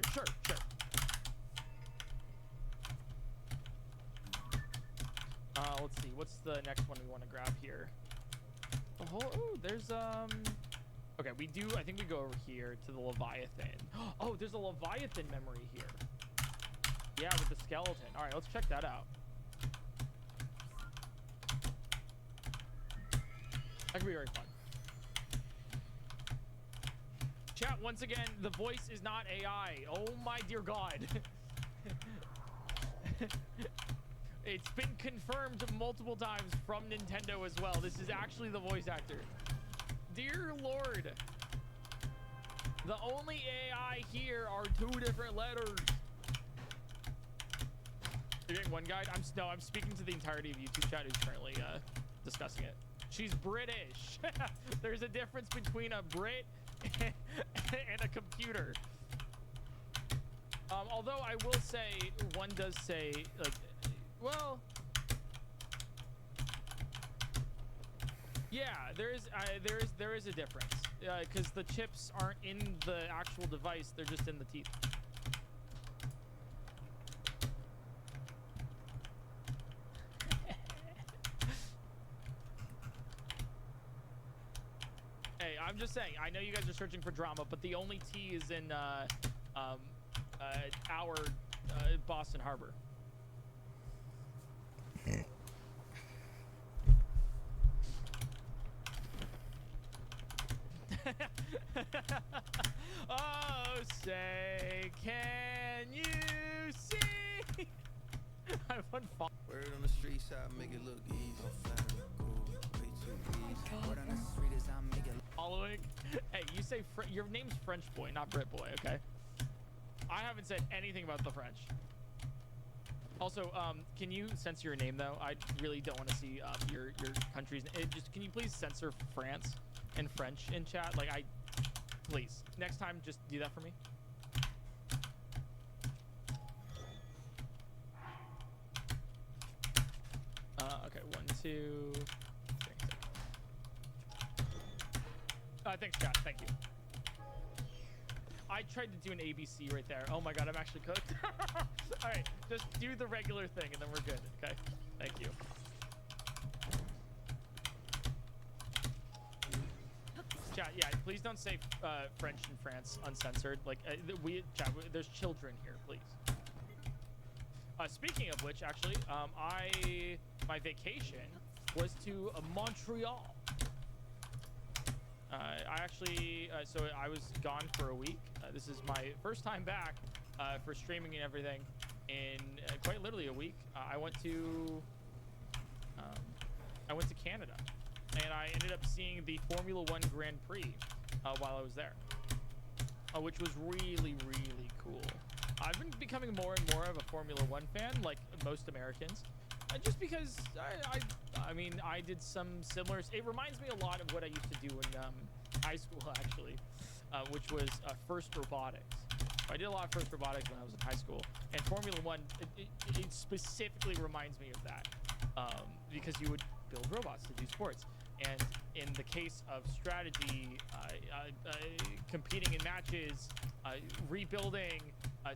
Let's see. What's the next one we want to grab here? The whole. Oh, there's Okay, we do. I think we go over here to the Leviathan. Oh, there's a Leviathan memory here. Yeah, with the skeleton. All right, let's check that out. That could be very fun. Chat, once again, the voice is not AI. Oh my dear God. It's been confirmed multiple times from Nintendo as well. This is actually the voice actor. Dear Lord. The only AI here are 2 different letters. You're getting one guide? I'm speaking to the entirety of YouTube chat who's currently discussing it. She's British. There's a difference between a Brit and a computer. Although I will say, one does say, like, well, yeah, there is a difference because the chips aren't in the actual device; they're just in the teeth. Hey, I'm just saying. I know you guys are searching for drama, but the only T is in our Boston Harbor. Oh, say, can you see? I want fun. Word on the streets, I make it look easy. Way too easy. Word on the streets, I make it Following. Hey, you say your name's French boy, not Brit boy, okay? I haven't said anything about the French. Also, can you censor your name though? I really don't want to see your country's. Just can you please censor France and French in chat? Like please. Next time, just do that for me. Okay, 1, 2. Thanks, chat. Thank you. I tried to do an ABC right there. Oh my god, I'm actually cooked. All right, just do the regular thing and then we're good. Okay, thank you. Chat, yeah, please don't say French in France uncensored. Like chat, there's children here, please. Speaking of which, actually, my vacation was to Montreal. I actually, so I was gone for a week. This is my first time back for streaming and everything in quite literally a week. I went to Canada, and I ended up seeing the Formula One Grand Prix while I was there, which was really, really cool. I've been becoming more and more of a Formula One fan, like most Americans, just because I mean, I did some similar. It reminds me a lot of what I used to do in high school, actually, which was FIRST Robotics. I did a lot of FIRST Robotics when I was in high school, and Formula One it specifically reminds me of that because you would build robots to do sports. And in the case of strategy, competing in matches, rebuilding,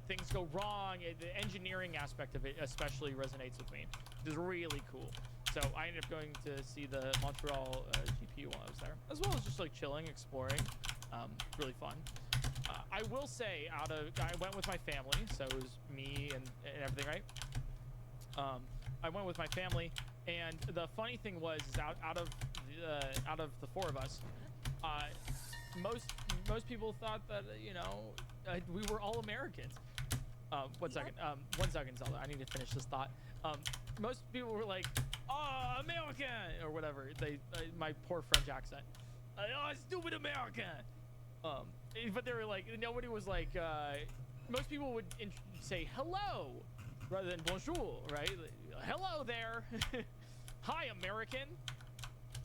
things go wrong, the engineering aspect of it especially resonates with me. It is really cool. So I ended up going to see the Montreal GP while I was there, as well as just like chilling, exploring. Really fun. I will say, I went with my family, so it was me and everything, right? I went with my family, and the funny thing was, is out of the four of us, most people thought that we were all Americans. One second, Zelda. I need to finish this thought. Most people were like, "Oh, American," or whatever. My poor French accent. "Oh, stupid American." But they were like, nobody was like. Most people would say hello rather than bonjour, right? Hello there. Hi, American.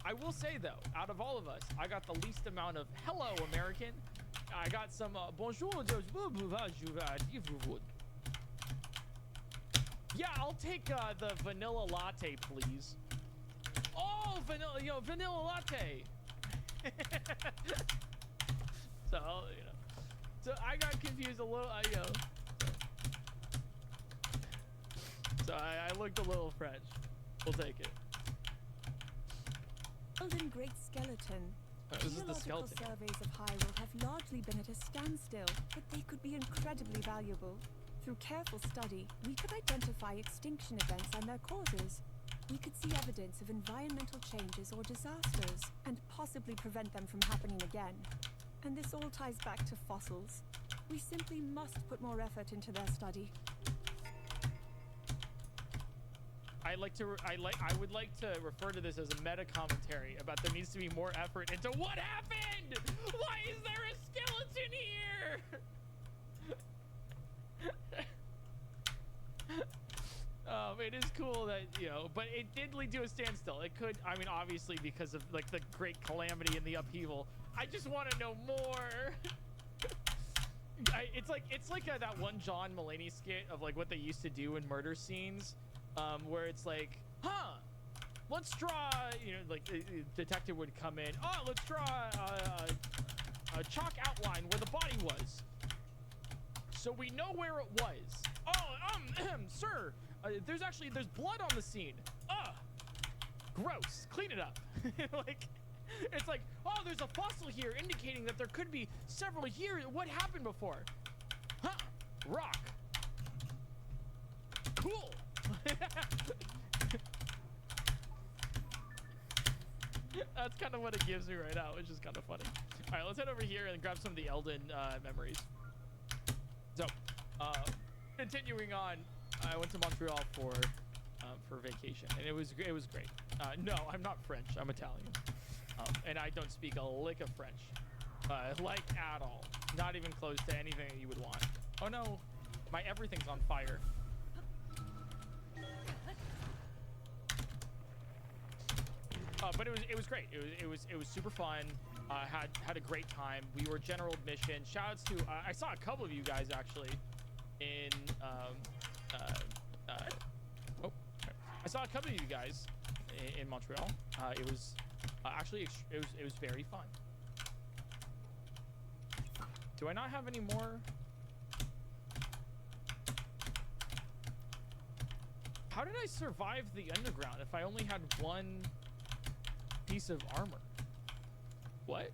I will say though, out of all of us, I got the least amount of hello, American. I got some bonjour. Yeah, I'll take the vanilla latte, please. Oh, vanilla latte. So, so I got confused a little, So I looked a little French. We'll take it. Golden Great Skeleton. This is the Geological skeleton. surveys of Hyrule have largely been at a standstill, but they could be incredibly valuable. Through careful study, we could identify extinction events and their causes. We could see evidence of environmental changes or disasters, and possibly prevent them from happening again. And this all ties back to fossils. We simply must put more effort into their study. I would like to refer to this as a meta commentary about there needs to be more effort into what happened. Why is there a skeleton here? It is cool that, you know, but it did lead to a standstill. It could, I mean, obviously because of like the great calamity and the upheaval. I just want to know more. It's like that one John Mulaney skit of like what they used to do in murder scenes, where it's like, let's draw, you know, like a detective would come in. Oh, let's draw a chalk outline where the body was, so we know where it was. Oh, sir, there's blood on the scene. Gross. Clean it up. Like, it's like, oh, there's a fossil here indicating that there could be several years. What happened before? Rock. Cool. That's kind of what it gives me right now, which is kind of funny. All right, let's head over here and grab some of the Elden memories. So, continuing on, I went to Montreal for vacation, and it was great. No, I'm not French. I'm Italian, and I don't speak a lick of French, like at all. Not even close to anything that you would want. Oh no, my everything's on fire. But it was great. It was super fun. Had a great time. We were general admission. Shoutouts to I saw a couple of you guys actually in I saw a couple of you guys in Montreal. It was actually it was very fun. Do I not have any more? How did I survive the underground if I only had one piece of armor? What?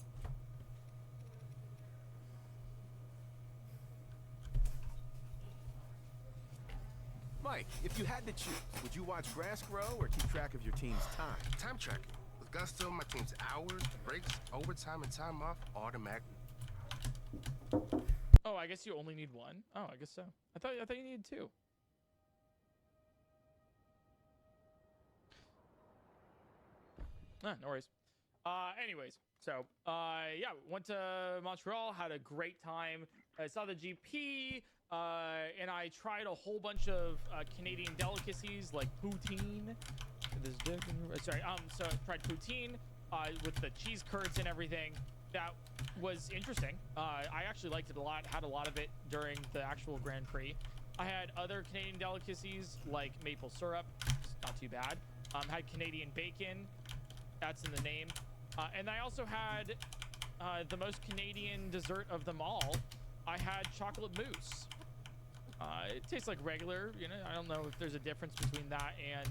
Mike, if you had to choose, would you watch grass grow or keep track of your team's time? Time tracking. With Gusto, my team's hours, breaks, overtime, and time off automatically. Oh, I guess you only need one. Oh, I guess so. I thought you needed two. No worries. Anyways, so yeah, went to Montreal, had a great time. I saw the GP, and I tried a whole bunch of Canadian delicacies like poutine. So I tried poutine with the cheese curds and everything. That was interesting. I actually liked it a lot. Had a lot of it during the actual Grand Prix. I had other Canadian delicacies like maple syrup. It's not too bad. Had Canadian bacon. That's in the name. And I also had the most Canadian dessert of them all. I had chocolate mousse. It tastes like regular, you know. I don't know if there's a difference between that and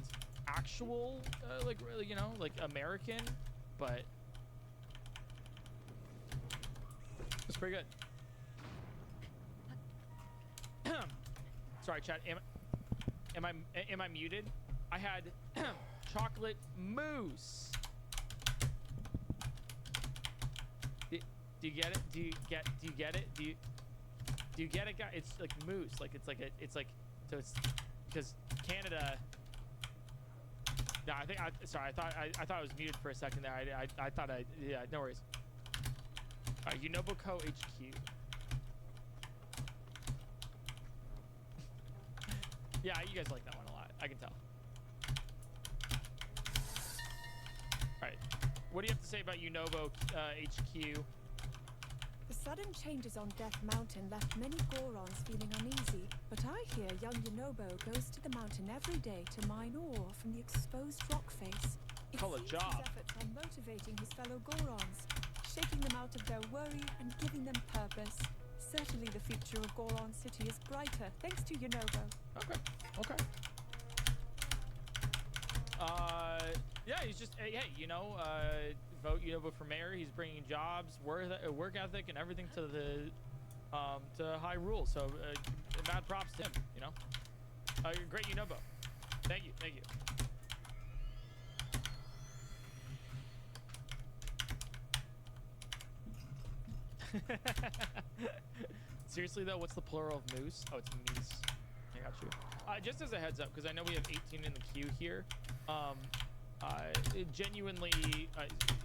actual, like, really, you know, like American, but it's pretty good. Sorry, chat. Am I muted? I had chocolate mousse. Do you get it? Do you get it? Do you get it, guys? It's like mousse. Like it's like so it's because Canada. No, I thought I was muted for a second there. I thought yeah, no worries. All right, Unoboco HQ. Yeah, you guys like that one a lot. I can tell. All right, what do you have to say about Unobo HQ? The sudden changes on Death Mountain left many Gorons feeling uneasy, but I hear young Yonobo goes to the mountain every day to mine ore from the exposed rock face. Call a job. His efforts are motivating his fellow Gorons, shaking them out of their worry and giving them purpose. Certainly the future of Goron City is brighter, thanks to Yonobo. Okay. Yeah, he's just, hey, you know, vote Yonobo for mayor. He's bringing jobs, work ethic, and everything to the to High Rule. So mad props to him. You know, great Yonobo. Thank you. Seriously though, what's the plural of moose? Oh, it's meese. I got you. Just as a heads up, because I know we have 18 in the queue here. Genuinely,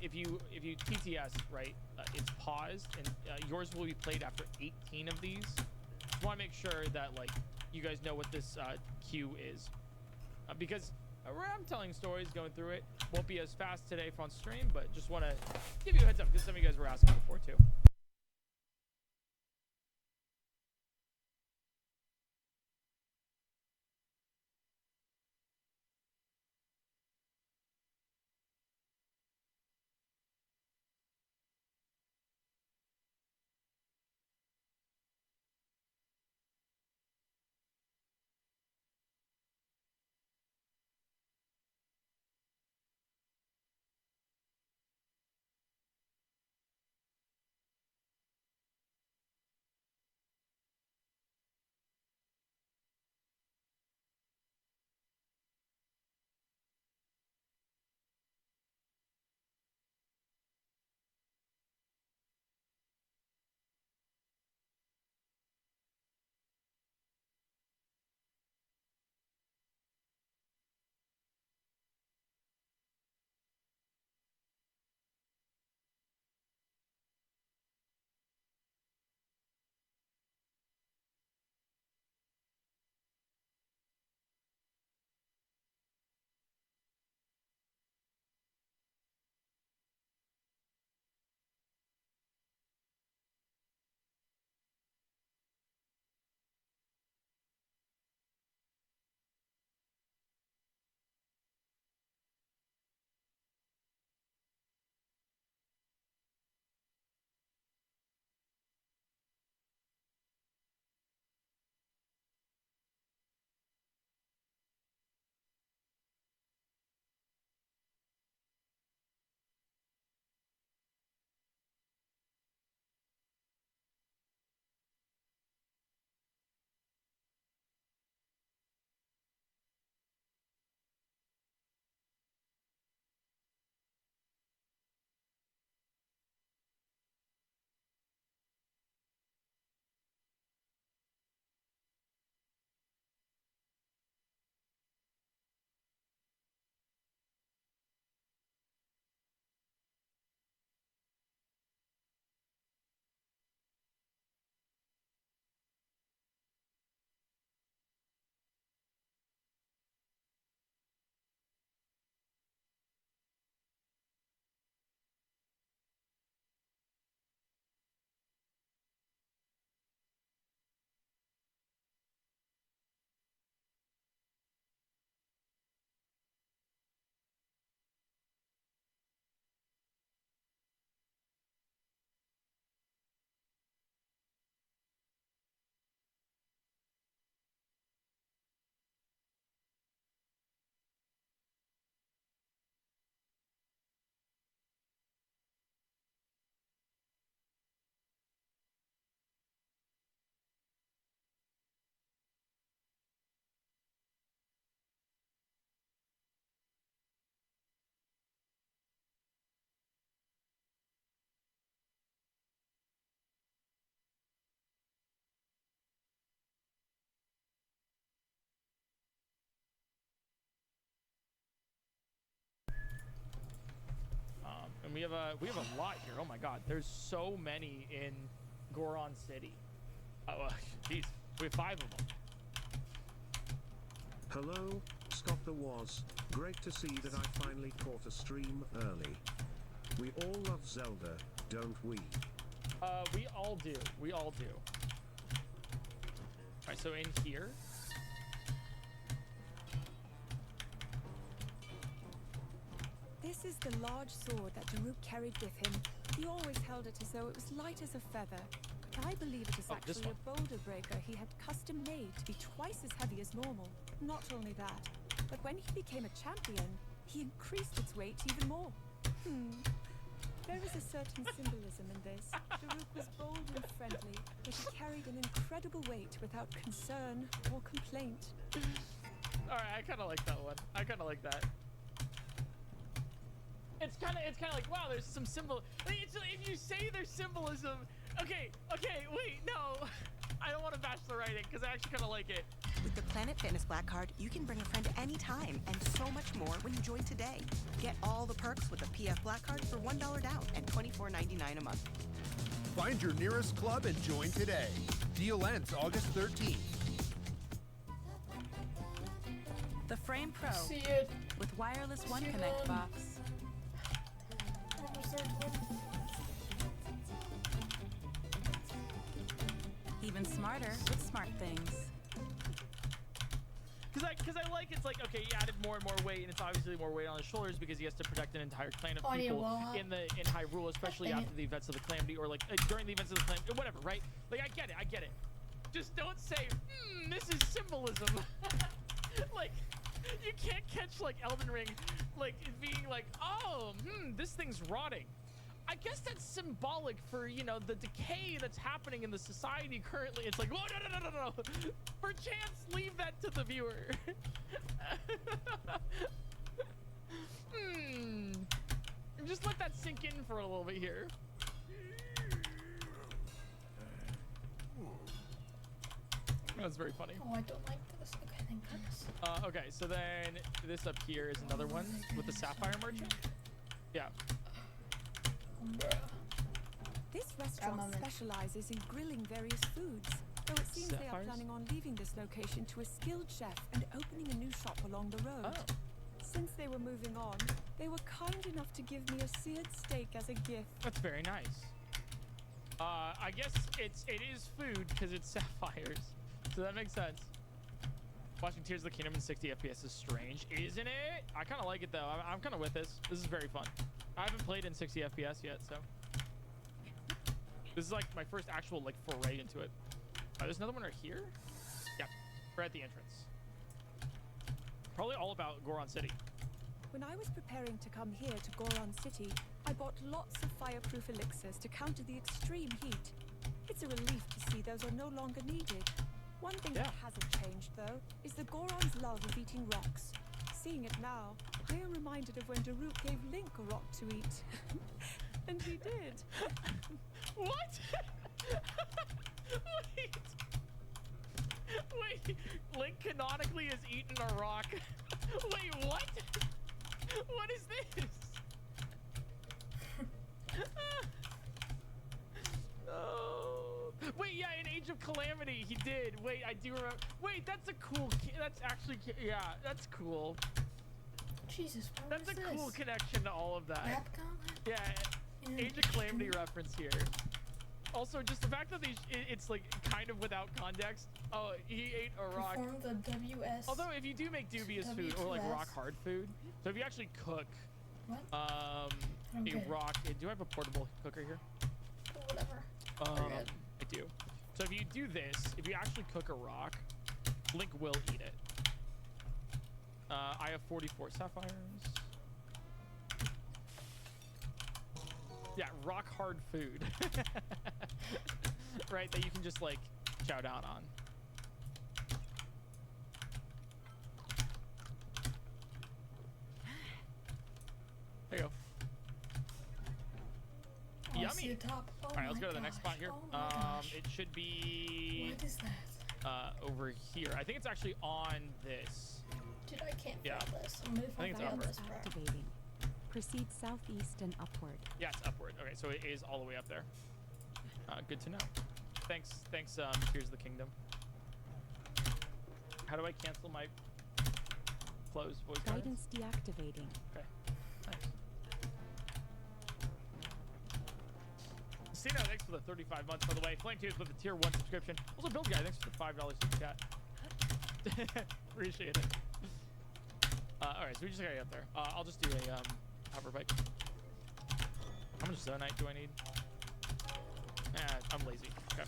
if you TTS, right, it's paused, and yours will be played after 18 of these. Just want to make sure that, like, you guys know what this queue is. because I'm telling stories, going through it. Won't be as fast today on stream, but just want to give you a heads up because some of you guys were asking before too. And we have a lot here. Oh my God, there's so many in Goron City. Oh, jeez, we have 5 of them. Hello, Scott the Was. Great to see that I finally caught a stream early. We all love Zelda, don't we? We all do. We all do. All right, so in here. This is the large sword that Daruk carried with him. He always held it as though it was light as a feather. But I believe it is actually a boulder breaker he had custom made to be twice as heavy as normal. Not only that, but when he became a champion, he increased its weight even more. There is a certain symbolism in this. Daruk was bold and friendly, but he carried an incredible weight without concern or complaint. All right, I kind of like that one. I kind of like that. It's kind of like, wow, there's some symbol. If you say there's symbolism, okay, wait, no, I don't want to bash the writing because I actually kind of like it. With the Planet Fitness Black Card, you can bring a friend anytime and so much more when you join today. Get all the perks with the PF Black Card for $1 down and $24.99 a month. Find your nearest club and join today. Deal ends August 13th. The Frame Pro See it. with wireless One See it Connect on. box. Almost there, twin. Even smarter with smart things. Because I like it's like, okay, he added more and more weight, and it's obviously more weight on his shoulders because he has to protect an entire clan of Oh, I need a people wall up. in Hyrule, especially Dang after it. the events of the Calamity, or like during the events of the Calamity, whatever, right? Like I get it. Just don't say, this is symbolism. Like, you can't catch like Elden Ring, like being like, oh, this thing's rotting. I guess that's symbolic for, you know, the decay that's happening in the society currently. It's like, whoa, no. Perchance, leave that to the viewer. Just let that sink in for a little bit here. That's very funny. Oh, I don't like this. Okay, thank goodness. Okay, so then this up here is another one with the Sapphire Merchant. Yeah. This restaurant specializes in grilling various foods, though it seems they are Sapphires? planning on leaving this location to a skilled chef and opening a new shop along the road. Oh. Since they were moving on, they were kind enough to give me a seared steak as a gift. That's very nice. I guess it is food because it's sapphires, so that makes sense. Watching Tears of the Kingdom in 60 FPS is strange, isn't it? I kind of like it though. I'm kind of with this. This is very fun. I haven't played in 60 FPS yet, so this is like my first actual like foray into it. There's another one right here. Yeah, we're at the entrance. Probably all about Goron City. When I was preparing to come here to Goron City, I bought lots of fireproof elixirs to counter the extreme heat. It's a relief to see those are no longer needed. One thing that hasn't changed, though, is the Goron's love of eating rocks. Seeing it now, I am reminded of when Daruk gave Link a rock to eat. And he did. What? Wait, Link canonically has eaten a rock. Wait, what? What is this? Oh. Wait, yeah, in Age of Calamity, he did. Wait, I do remember. Wait, that's a cool. That's actually, yeah, that's cool. Jesus, that's a cool connection to all of that. Capcom? Yeah, Age of Calamity reference here. Also, just the fact that it's like kind of without context. Oh, he ate a rock. Perform the WS. Although if you do make dubious food or like rock hard food, so if you actually cook, a rock. Do I have a portable cooker here? Whatever. I do. So if you do this, if you actually cook a rock, Link will eat it. I have 44 sapphires. Yeah, rock hard food. Right, that you can just like chow down on. There you go. Oh, Yummy. I see the top. Oh, all right, let's my go to the next spot here. gosh. Oh my gosh. It should be What is that? over here. I think it's actually on this. Dude, I can't Yeah. feel this. I'm moving I think it's down upward. this track. Activating. Proceed southeast and upward. Yeah, it's upward. Okay, so it is all the way up there. Good to know. Thanks, Tears of the Kingdom. How do I cancel my close voice guidance? Guidance deactivating. Okay, nice. Cena, thanks for the 35 months, by the way. Flame Tears with the tier 1 subscription. Also, Build Guy, thanks for the $5 super chat. Appreciate it. Alright, so we just gotta get up there. I'll just do a hover bike. How much Zonite do I need? I'm lazy. Okay.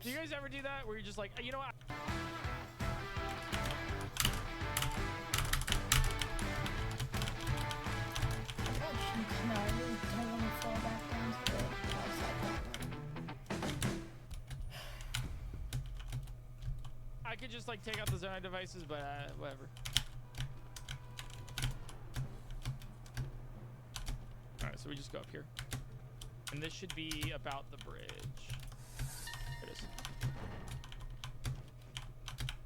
Do you guys ever do that where you're just like, you know what? No, I really don't want to fall back down to the outside platform. I could just like take out the Zonite devices, but whatever. Alright, so we just go up here. And this should be about the bridge. There it is.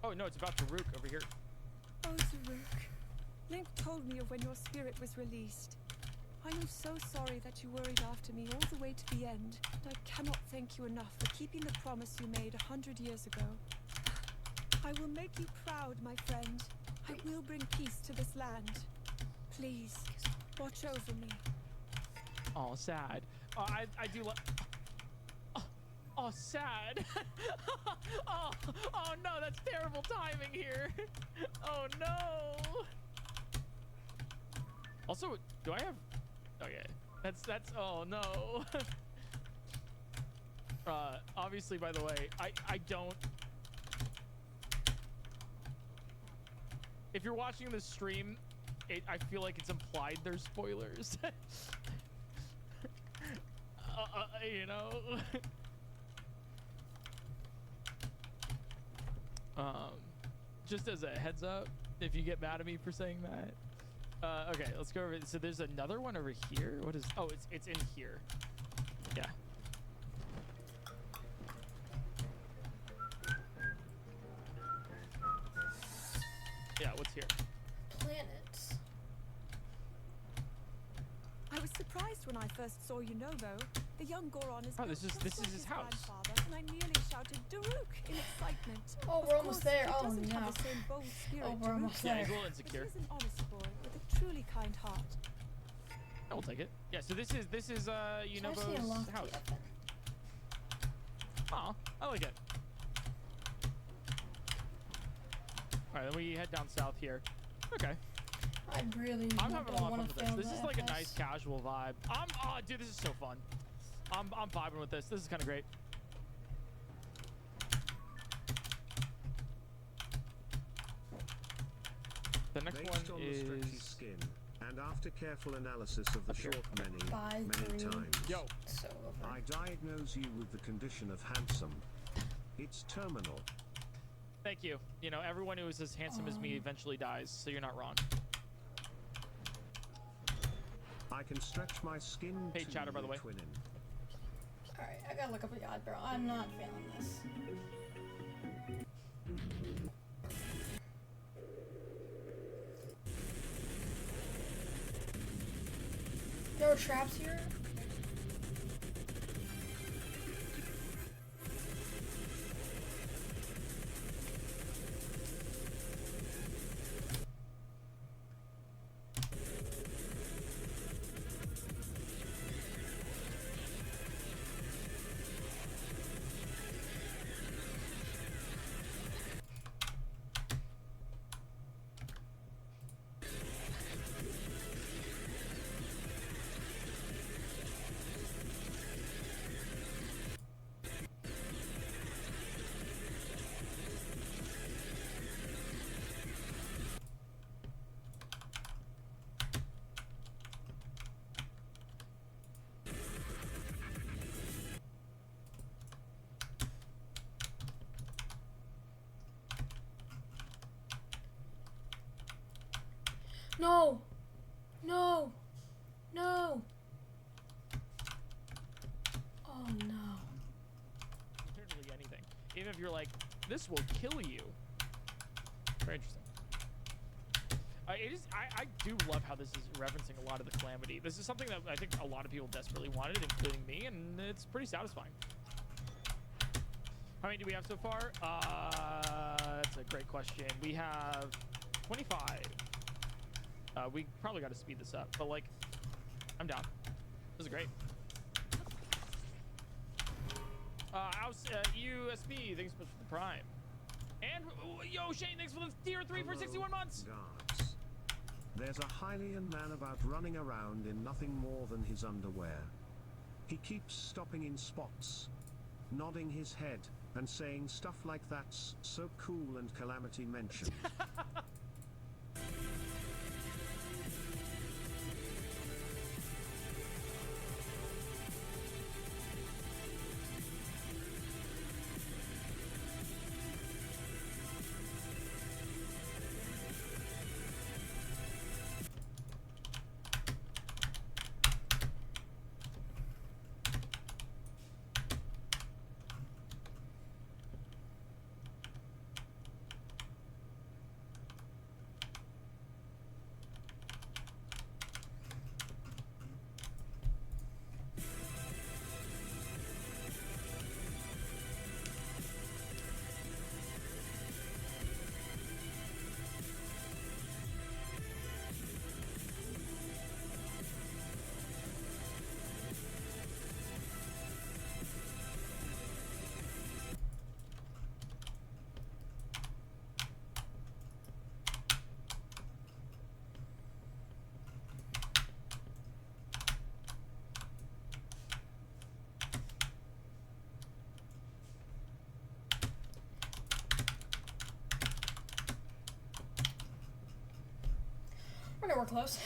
Oh no, it's about Daruk over here. Oh, Daruk. Link told me of when your spirit was released. I am so sorry that you worried after me all the way to the end, and I cannot thank you enough for keeping the promise you made 100 years ago. I will make you proud, my friend. I will bring peace to this land. Please, watch over me. Oh, sad. I do like. Oh, sad. Oh no, that's terrible timing here. Oh no. Also, do I have? Okay, that's. Oh no. Obviously, by the way, I don't. If you're watching this stream, I feel like it's implied there's spoilers. You know. Just as a heads up, if you get mad at me for saying that. Okay, let's go over. So there's another one over here. What is? Oh, it's in here. Yeah. Yeah. What's here? Planets. I was surprised when I first saw Yunovo. The young Goron is. Oh, this is just like his house. grandfather, and I nearly shouted Daruk in excitement. Oh, Of we're almost course, there. he Oh doesn't no. have the same bold spirit Oh, we're Daruk almost does, Yeah, there. he's a little but insecure. he's an honest boy with a truly kind heart. I will take it. Yeah. So this is So I see a Yunovo's lock house. key up there. Aw, I like it. All right, then we head down south here. Okay. I really I'm having a lot of fun want with to this. fail This the is like a FS. nice casual vibe. Oh, dude, this is so fun. I'm vibing with this. This is kind of great. The next Based one on the stretchy is skin, and after careful analysis of the short By many three. times, Yo. So over. I diagnose you with the condition of handsome. It's terminal. Thank you. You know, everyone who is as handsome as me eventually dies, so you're not wrong. I can stretch my skin Hey, to Chatter, by the way. twinning. Alright, I gotta look up the odd barrel. I'm not feeling this. There are traps here? No! No! No! Oh no. Literally anything. Even if you're like, this will kill you. Very interesting. It is. I do love how this is referencing a lot of the Calamity. This is something that I think a lot of people desperately wanted, including me, and it's pretty satisfying. How many do we have so far? That's a great question. We have 25. We probably got to speed this up, but like, I'm down. This is great. USB, thanks so much for the Prime. And yo, Shane, thanks for the tier 3 for 61 months. Guards. There's a Hylian man about running around in nothing more than his underwear. He keeps stopping in spots, nodding his head, and saying stuff like that's so cool and Calamity mentioned. We're nowhere close.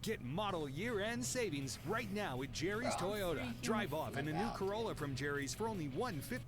Get model year-end savings right now at Jerry's Toyota. Drive off in a new Corolla from Jerry's for only $150.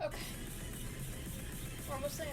Okay. We're almost there.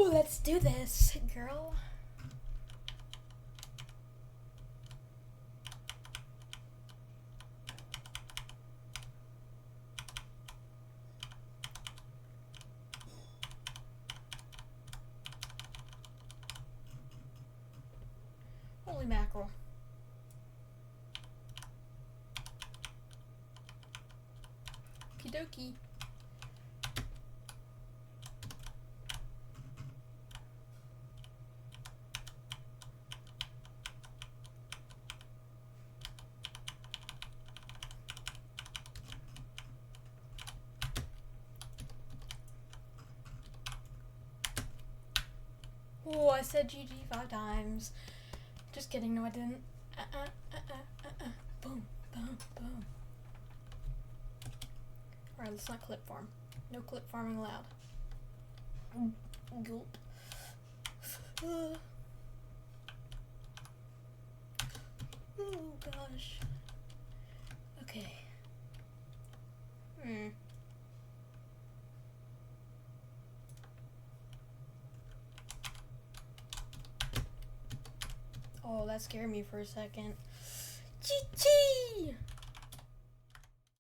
Ooh, let's do this, girl. Holy mackerel. Okie dokie. Oh, I said GG 5 times. Just kidding, no I didn't. Boom, boom, boom. Alright, let's not clip farm. No clip farming allowed. Gulp. Oh gosh. Okay. Oh, that scared me for a second.